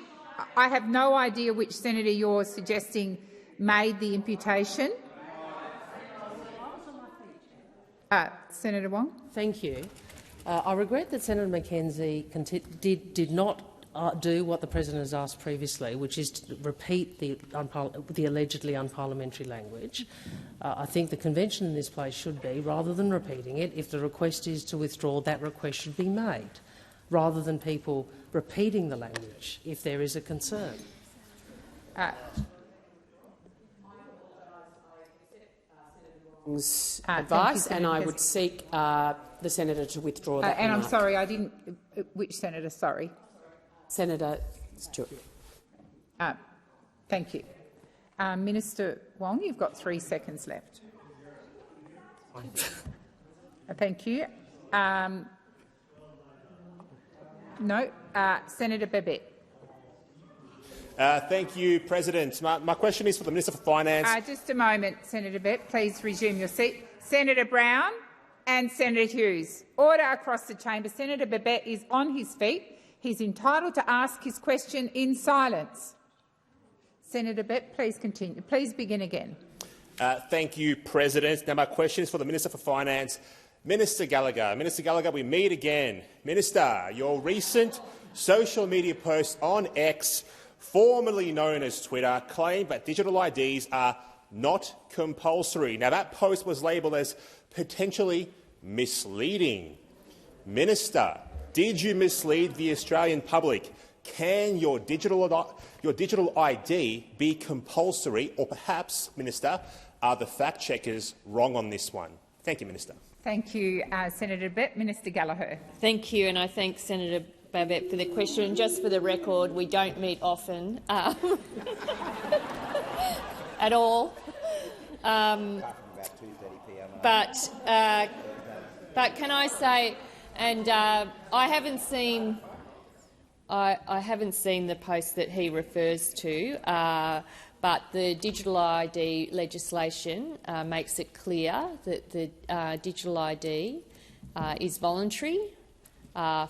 I have no idea which senator you're suggesting made the imputation. Senator Wong. Thank you. I regret that Senator McKenzie did not do what the President has asked previously, which is to repeat the allegedly unparliamentary language. I think the convention in this place should be, rather than repeating it, if the request is to withdraw, that request should be made, rather than people repeating the language if there is a concern. Advice, and I would seek the senator to withdraw that. And I'm sorry, I didn't. Which senator? Sorry, Senator Stewart. Thank you, Minister Wong. You've got 3 seconds left. Thank you. No, Senator Babet. Thank you, President. My question is for the Minister for Finance. Just a moment, Senator Babet. Please resume your seat. Senator Brown and Senator Hughes. Order across the chamber. Senator Babet is on his feet. He's entitled to ask his question in silence. Senator Babet, please continue. Please begin again. Thank you, President. Now, my question is for the Minister for Finance. Minister Gallagher. Minister Gallagher, we meet again. Minister, your recent social media post on X, formerly known as Twitter, claimed that digital IDs are not compulsory. Now, that post was labelled as potentially misleading. Minister, did you mislead the Australian public? Can your digital ID be compulsory? Or perhaps, Minister, are the fact-checkers wrong on this one? Thank you, Minister. Thank you, Senator Babet. Minister Gallagher. Thank you, and I thank Senator Babet for the question. Just for the record, we don't meet often at all. But can I say, and I haven't seen the post that he refers to, but the digital ID legislation makes it clear that the digital ID is voluntary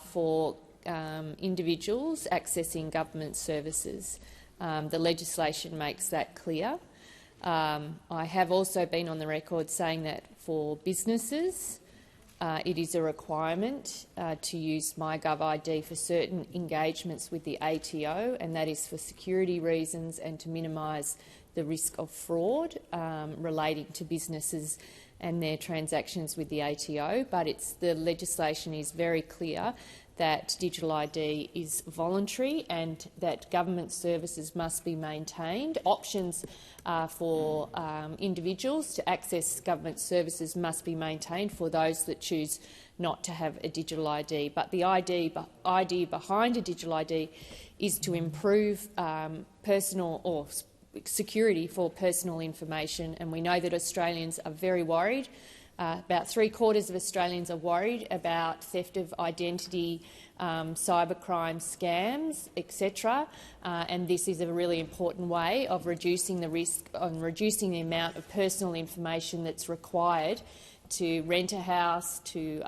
for individuals accessing government services. The legislation makes that clear. I have also been on the record saying that for businesses, it is a requirement to use MyGovID for certain engagements with the ATO, and that is for security reasons and to minimise the risk of fraud relating to businesses and their transactions with the ATO. But the legislation is very clear that digital ID is voluntary and that government services must be maintained. Options for individuals to access government services must be maintained for those that choose not to have a digital ID. But the idea behind a digital ID is to improve personal or security for personal information, and we know that Australians are very worried. About 3/4 of Australians are worried about theft of identity, cybercrime scams, etc. And this is a really important way of reducing the risk, reducing the amount of personal information that's required to rent a house, to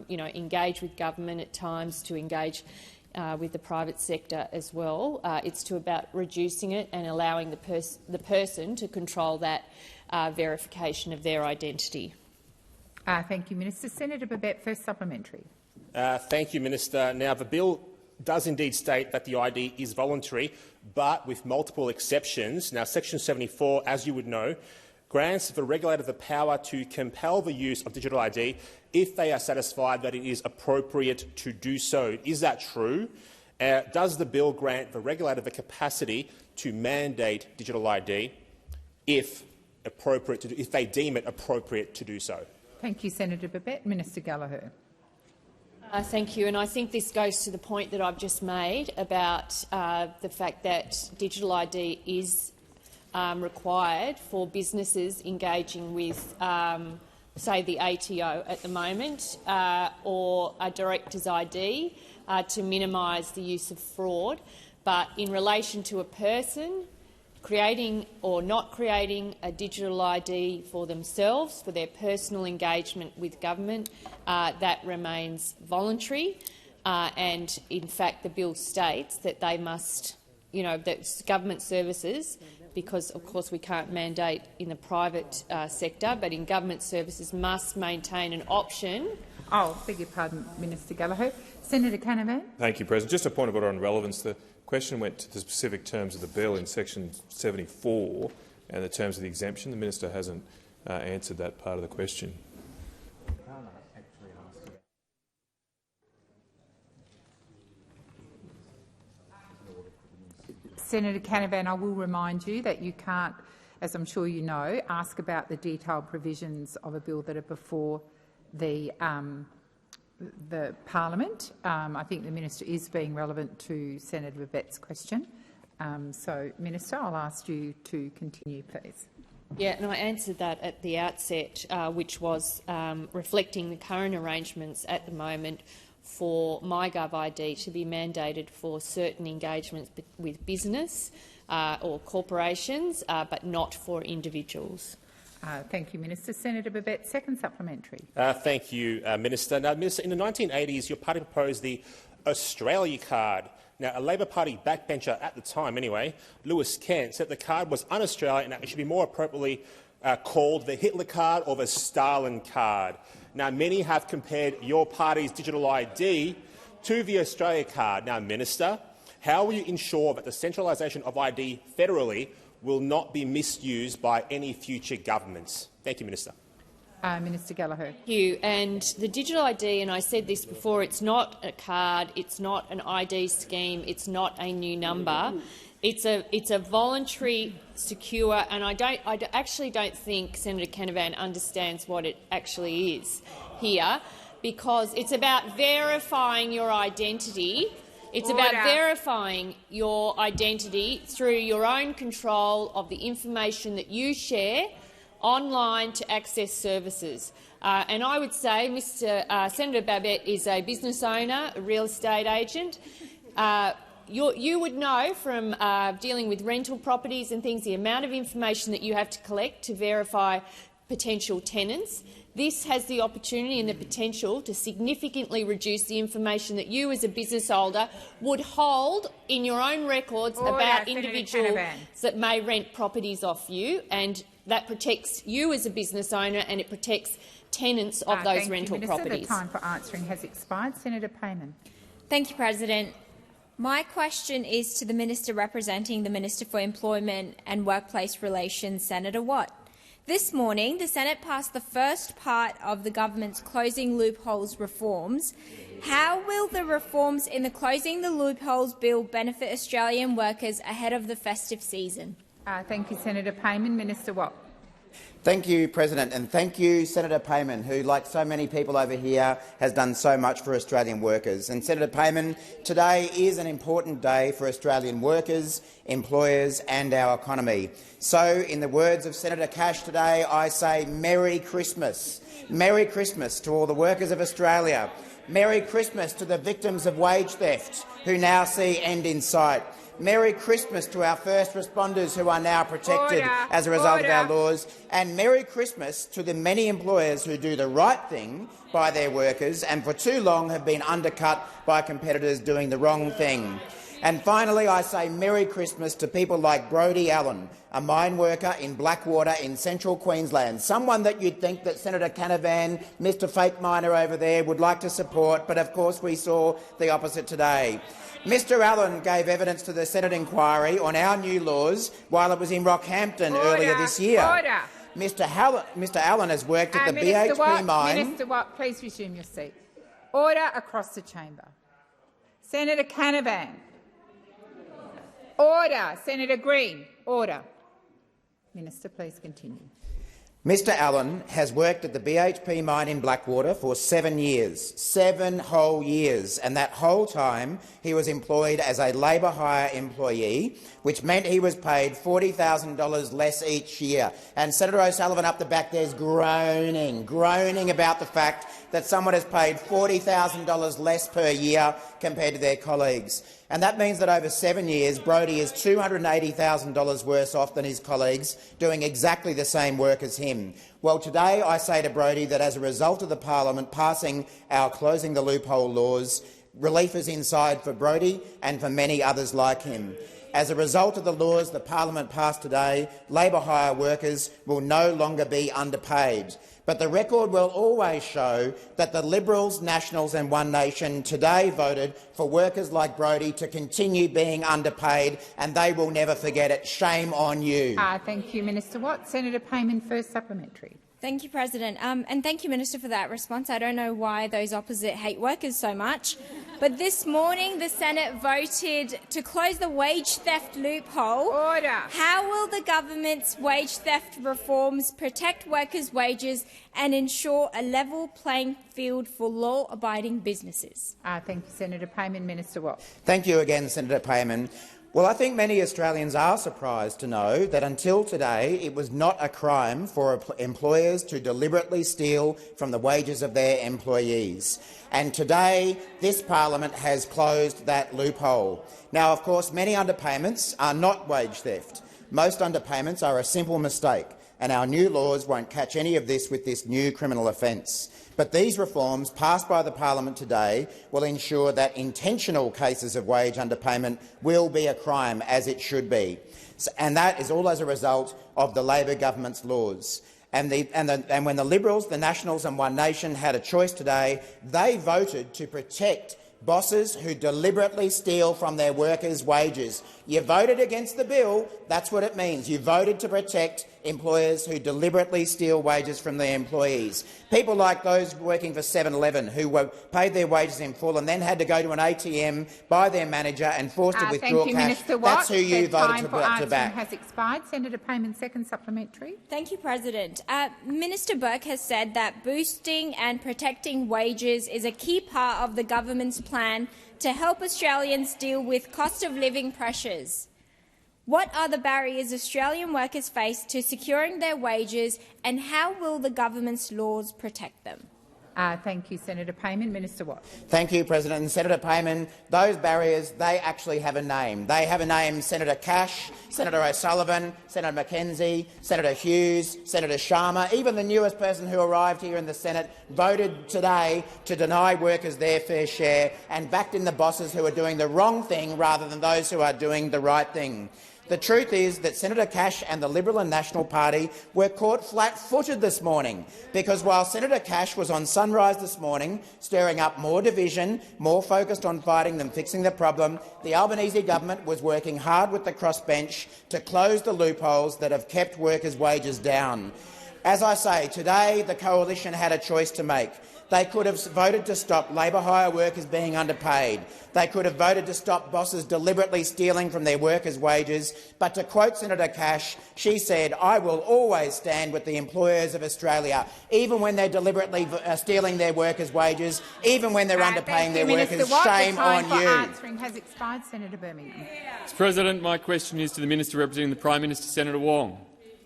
engage with government at times, to engage with the private sector as well. It's about reducing it and allowing the person to control that verification of their identity. Thank you, Minister. Senator Babet, first supplementary. Thank you, Minister. Now, the bill does indeed state that the ID is voluntary, but with multiple exceptions. Now, Section 74, as you would know, grants the regulator the power to compel the use of digital ID if they are satisfied that it is appropriate to do so. Is that true? Does the bill grant the regulator the capacity to mandate digital ID if they deem it appropriate to do so? Thank you, Senator Babet. Minister Gallagher. Thank you. And I think this goes to the point that I've just made about the fact that digital ID is required for businesses engaging with, say, the ATO at the moment, or a director's ID to minimise the use of fraud. But in relation to a person, creating or not creating a digital ID for themselves, for their personal engagement with government, that remains voluntary. And, in fact, the bill states that they must, that government services, because, of course, we can't mandate in the private sector, but in government services must maintain an option Oh, beg your pardon, Minister Gallagher. Senator Canavan. Thank you, President. Just a point of order on relevance. The question went to the specific terms of the bill in section 74 and the terms of the exemption. The minister hasn't answered that part of the question. Senator Canavan, I will remind you that you can't, as I'm sure you know, ask about the detailed provisions of a bill that are before the Parliament. I think the minister is being relevant to Senator Babette's question. So, Minister, I'll ask you to continue, please. Yeah, and I answered that at the outset, which was reflecting the current arrangements at the moment for MyGov ID to be mandated for certain engagements with business or corporations, but not for individuals. Thank you, Minister. Senator Babette, second supplementary. Thank you, Minister. Now, Minister, in the 1980s, your party proposed the Australia card. Now, a Labor Party backbencher at the time, anyway, Lewis Kent, said the card was un-Australian and it should be more appropriately called the Hitler card or the Stalin card. Now, many have compared your party's digital ID to the Australia card. Now, Minister, how will you ensure that the centralisation of ID federally will not be misused by any future governments? Thank you, Minister. Minister Gallagher. Thank you. And the digital ID, and I said this before, it's not a card, it's not an ID scheme, it's not a new number. It's a voluntary, secure, and I actually don't think Senator Canavan understands what it actually is here, because it's about verifying your identity. It's about verifying your identity through your own control of the information that you share online to access services. And I would say Senator Babette is a business owner, a real estate agent. You would know from dealing with rental properties and things the amount of information that you have to collect to verify potential tenants. This has the opportunity and the potential to significantly reduce the information that you as a business holder would hold in your own records about individuals that may rent properties off you, and that protects you as a business owner and it protects tenants of those rental properties. The time for answering has expired. Senator Payman. Thank you, President. My question is to the Minister representing the Minister for Employment and Workplace Relations, Senator Watt. This morning, the Senate passed the first part of the government's Closing Loopholes reforms. How will the reforms in the Closing the Loopholes bill benefit Australian workers ahead of the festive season? Thank you, Senator Payman. Minister Watt. Thank you, President, and thank you, Senator Payman, who, like so many people over here, has done so much for Australian workers. And Senator Payman, today is an important day for Australian workers, employers and our economy. So, in the words of Senator Cash today, I say Merry Christmas. Merry Christmas to all the workers of Australia. Merry Christmas to the victims of wage theft, who now see end in sight. Merry Christmas to our first responders who are now protected as a result of our laws. And Merry Christmas to the many employers who do the right thing by their workers and for too long have been undercut by competitors doing the wrong thing. And finally, I say Merry Christmas to people like Brodie Allen, a mine worker in Blackwater in central Queensland, someone that you'd think that Senator Canavan, Mr Fake Miner over there, would like to support, but of course we saw the opposite today. Mr Allen gave evidence to the Senate inquiry on our new laws while it was in Rockhampton earlier this year. Mr Allen has worked at the BHP mine. Minister Watt, please resume your seat. Order across the chamber. Senator Canavan. Order. Senator Green. Order. Minister, please continue. Mr Allen has worked at the BHP mine in Blackwater for 7 years, 7 whole years, and that whole time he was employed as a labour hire employee, which meant he was paid $40,000 less each year. And Senator O'Sullivan up the back there is groaning about the fact that someone is paid $40,000 less per year compared to their colleagues. And that means that over 7 years, Brodie is $280,000 worse off than his colleagues doing exactly the same work as him. Well, today I say to Brodie that as a result of the Parliament passing our Closing the Loophole laws, relief is inside for Brodie and for many others like him. As a result of the laws the parliament passed today, labour hire workers will no longer be underpaid. But the record will always show that the Liberals, Nationals and One Nation today voted for workers like Brodie to continue being underpaid, and they will never forget it. Shame on you. Thank you, Minister Watt. Senator Payman, first supplementary. Thank you, President. And thank you, Minister, for that response. I don't know why those opposite hate workers so much. But this morning, the Senate voted to close the wage theft loophole. Order. How will the government's wage theft reforms protect workers' wages and ensure a level playing field for law-abiding businesses? Thank you, Senator Payman. Minister Watt. Thank you again, Senator Payman. Well, I think many Australians are surprised to know that until today it was not a crime for employers to deliberately steal from the wages of their employees. And today this parliament has closed that loophole. Now, of course, many underpayments are not wage theft. Most underpayments are a simple mistake, and our new laws won't catch any of this with this new criminal offence. But these reforms passed by the parliament today will ensure that intentional cases of wage underpayment will be a crime, as it should be. And that is all as a result of the Labor government's laws. And when the Liberals, the Nationals and One Nation had a choice today, they voted to protect bosses who deliberately steal from their workers' wages. You voted against the bill. That's what it means. You voted to protect employers who deliberately steal wages from their employees. People like those working for 7-Eleven who were paid their wages in full and then had to go to an ATM by their manager and forced to withdraw cash. Minister Watt. That's who you voted to back. Has expired. Senator Payman, second supplementary. Thank you, President. Minister Burke has said that boosting and protecting wages is a key part of the government's plan to help Australians deal with cost of living pressures. What are the barriers Australian workers face to securing their wages, and how will the government's laws protect them? Thank you, Senator Payman. Minister Watt. Thank you, President. And Senator Payman, those barriers, they actually have a name. They have a name: Senator Cash, Senator O'Sullivan, Senator McKenzie, Senator Hughes, Senator Sharma. Even the newest person who arrived here in the Senate voted today to deny workers their fair share and backed in the bosses who are doing the wrong thing rather than those who are doing the right thing. The truth is that Senator Cash and the Liberal and National Party were caught flat-footed this morning, because while Senator Cash was on Sunrise this morning stirring up more division, more focused on fighting than fixing the problem, the Albanese government was working hard with the crossbench to close the loopholes that have kept workers' wages down. As I say, today the coalition had a choice to make. They could have voted to stop labour hire workers being underpaid. They could have voted to stop bosses deliberately stealing from their workers' wages. But to quote Senator Cash, she said, "I will always stand with the employers of Australia, even when they're deliberately stealing their workers' wages, even when they're underpaying their workers." Shame on you. Answering has expired. Senator Birmingham. Mr. President, my question is to the Minister representing the Prime Minister, Senator Wong.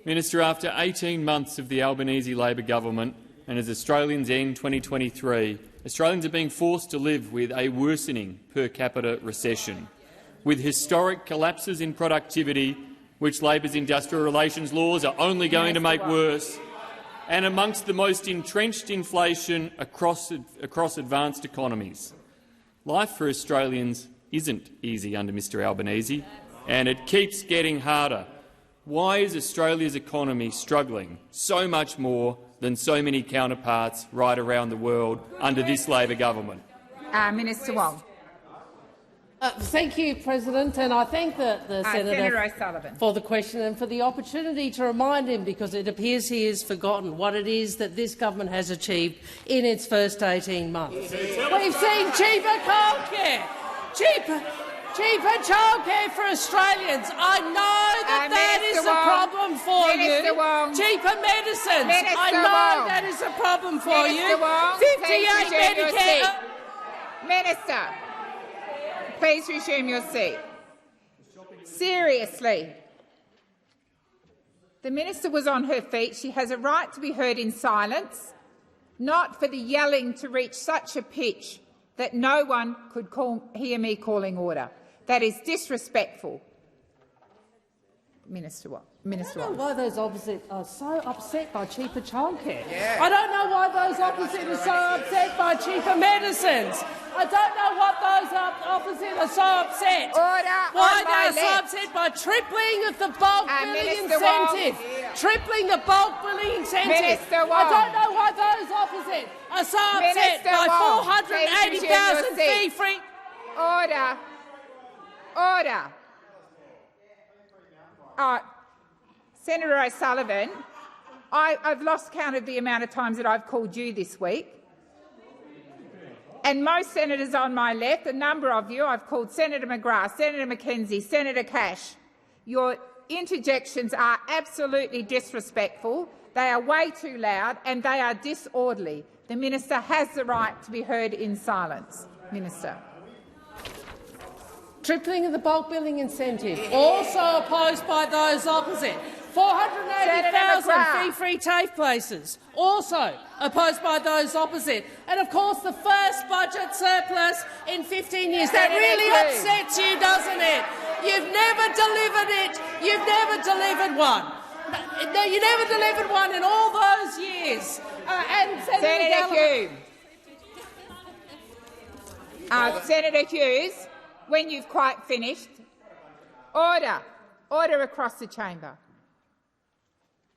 Minister, after 18 months of the Albanese Labor government, and as Australians end 2023, Australians are being forced to live with a worsening per capita recession, with historic collapses in productivity, which Labor's industrial relations laws are only going to make worse, and amongst the most entrenched inflation across advanced economies. Life for Australians isn't easy under Mr Albanese, and it keeps getting harder. Why is Australia's economy struggling so much more than so many counterparts right around the world under this Labor government? Minister Wong. Thank you, President, and I thank the Senator for the question and for the opportunity to remind him, because it appears he has forgotten what it is that this government has achieved in its first 18 months. We've seen cheaper childcare, cheaper childcare for Australians. I know that is a problem for you. Cheaper medicines. I know that is a problem for you. 58 Medicare. Minister, please resume your seat. Seriously. The minister was on her feet. She has a right to be heard in silence, not for the yelling to reach such a pitch that no one could hear me calling order. That is disrespectful. Minister what? Minister, I don't know why those opposite are so upset by cheaper childcare. I don't know why those opposite are so upset by cheaper medicines. I don't know what those opposite are so upset? Why they are so upset by tripling of the bulk billing incentive? Tripling the bulk billing incentive. I don't know why those opposite are so upset by 480,000 fee-free. Order. Order. Senator O'Sullivan, I've lost count of the amount of times that I've called you this week. And most senators on my left, a number of you, I've called Senator McGrath, Senator McKenzie, Senator Cash. Your interjections are absolutely disrespectful. They are way too loud and they are disorderly. The minister has the right to be heard in silence. Minister. Tripling of the bulk billing incentive, also opposed by those opposite. 480,000 fee-free TAFE places, also opposed by those opposite. And of course the first budget surplus in 15 years. That really upsets you, doesn't it? You've never delivered it. You've never delivered one. No, you never delivered one in all those years. And Senator Hughes. Senator Hughes, when you've quite finished, order. Order across the chamber.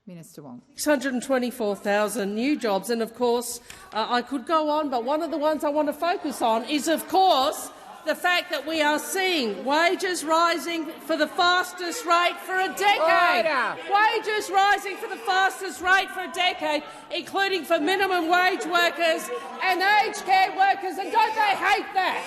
Minister Wong. 624,000 new jobs, and of course I could go on, but one of the ones I want to focus on is, of course, the fact that we are seeing wages rising for the fastest rate for a decade. Order. Wages rising for the fastest rate for a decade, including for minimum wage workers and aged care workers. And don't they hate that?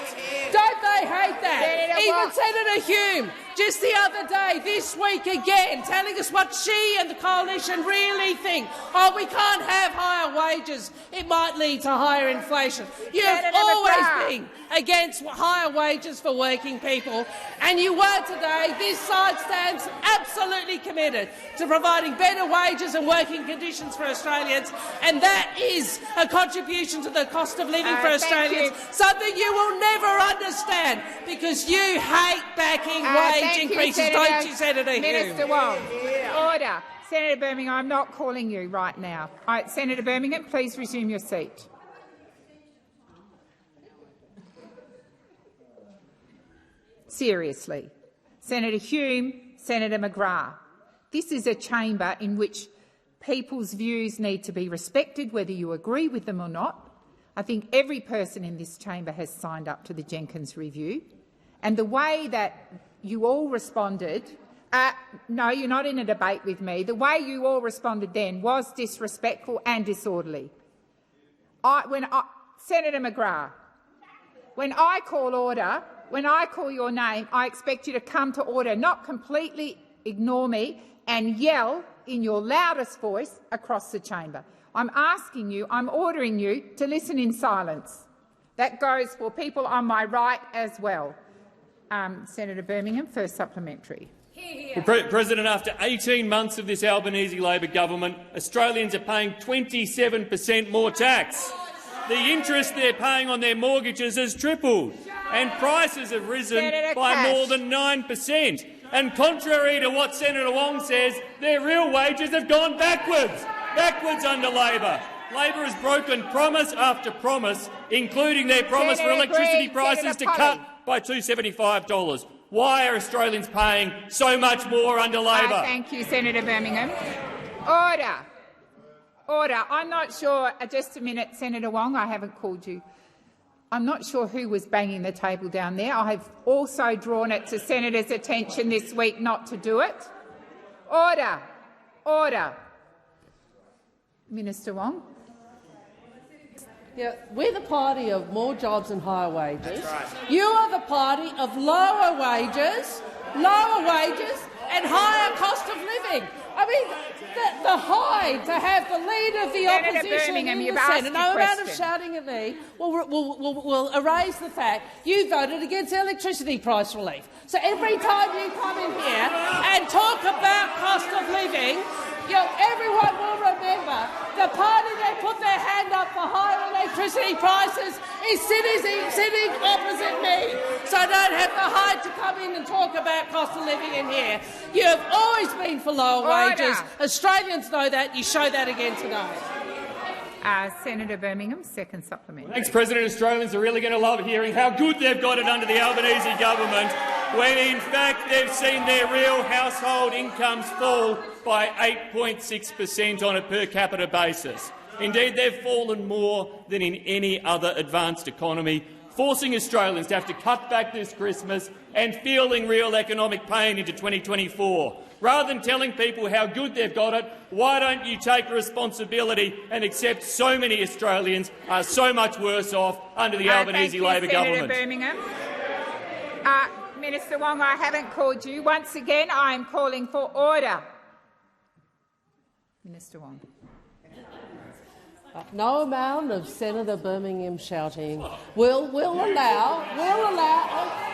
Don't they hate that? Even Senator Hume, just the other day, this week again, telling us what she and the coalition really think. Oh, we can't have higher wages. It might lead to higher inflation. You've always been against higher wages for working people, and you were today. This side stands absolutely committed to providing better wages and working conditions for Australians, and that is a contribution to the cost of living for Australians, something you will never understand because you hate backing wage increases, don't you, Senator Hume? Minister Wong. Order. Senator Birmingham, I'm not calling you right now. Senator Birmingham, please resume your seat. Seriously. Senator Hume, Senator McGrath, this is a chamber in which people's views need to be respected, whether you agree with them or not. I think every person in this chamber has signed up to the Jenkins review. And the way that you all responded, no, you're not in a debate with me, the way you all responded then was disrespectful and disorderly. Senator McGrath, when I call order, when I call your name, I expect you to come to order, not completely ignore me and yell in your loudest voice across the chamber. I'm asking you, I'm ordering you to listen in silence. That goes for people on my right as well. Senator Birmingham, first supplementary. President, after 18 months of this Albanese Labor government, Australians are paying 27% more tax. The interest they're paying on their mortgages has tripled, and prices have risen by more than 9%. And contrary to what Senator Wong says, their real wages have gone backwards under Labor. Labor has broken promise after promise, including their promise for electricity prices to cut by $275. Why are Australians paying so much more under Labor? Thank you, Senator Birmingham. Order. Order. I'm not sure. Just a minute, Senator Wong. I haven't called you. I'm not sure who was banging the table down there. I have also drawn it to senators' attention this week not to do it. Order. Order. Minister Wong. Yeah, we're the party of more jobs and higher wages. Right. You are the party of lower wages and higher cost of living. I mean, the high to have the leader of the opposition in the Senate, no amount of shouting at me, will erase the fact you voted against electricity price relief. So every time you come in here and talk about cost of living, everyone will remember the party that put their hand up for higher electricity prices is sitting opposite me. So don't have the height to come in and talk about cost of living in here. You have always been for lower wages. Australians know that. You show that again today. Senator Birmingham, second supplement. Thanks, President. Australians are really going to love hearing how good they've got it under the Albanese government, when in fact they've seen their real household incomes fall by 8.6% on a per capita basis. Indeed, they've fallen more than in any other advanced economy, forcing Australians to have to cut back this Christmas and feeling real economic pain into 2024. Rather than telling people how good they've got it, why don't you take responsibility and accept so many Australians are so much worse off under the Albanese Labor government? Senator Birmingham. Minister Wong, I haven't called you. Once again, I am calling for order. Minister Wong. No amount of Senator Birmingham shouting will allow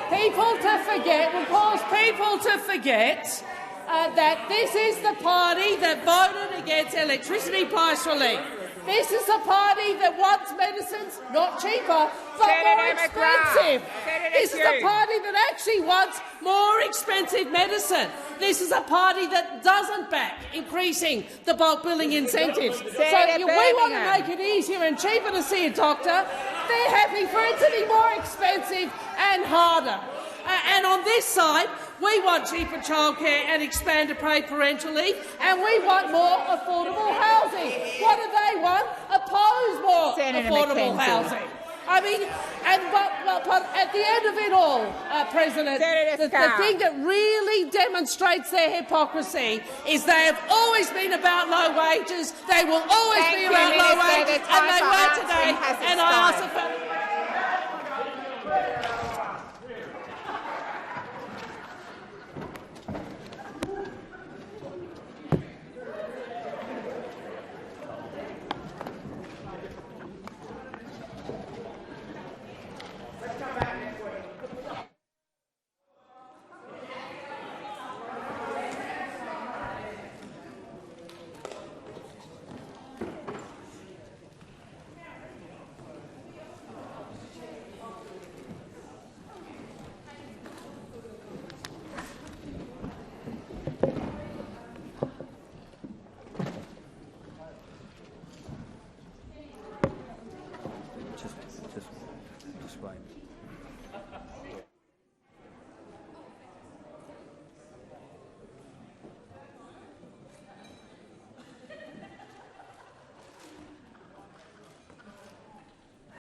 people to forget, will cause people to forget that this is the party that voted against electricity price relief. This is the party that wants medicines not cheaper but more expensive. This is the party that actually wants more expensive medicine. This is a party that doesn't back increasing the bulk billing incentives. We want to make it easier and cheaper to see a doctor. They're happy for it to be more expensive and harder. And on this side, we want cheaper childcare and expanded paid parental leave, and we want more affordable housing. What do they want? Oppose more affordable housing. I mean, but at the end of it all, President, the thing that really demonstrates their hypocrisy is they have always been about low wages, they will always be about low wages, and they were today. And I ask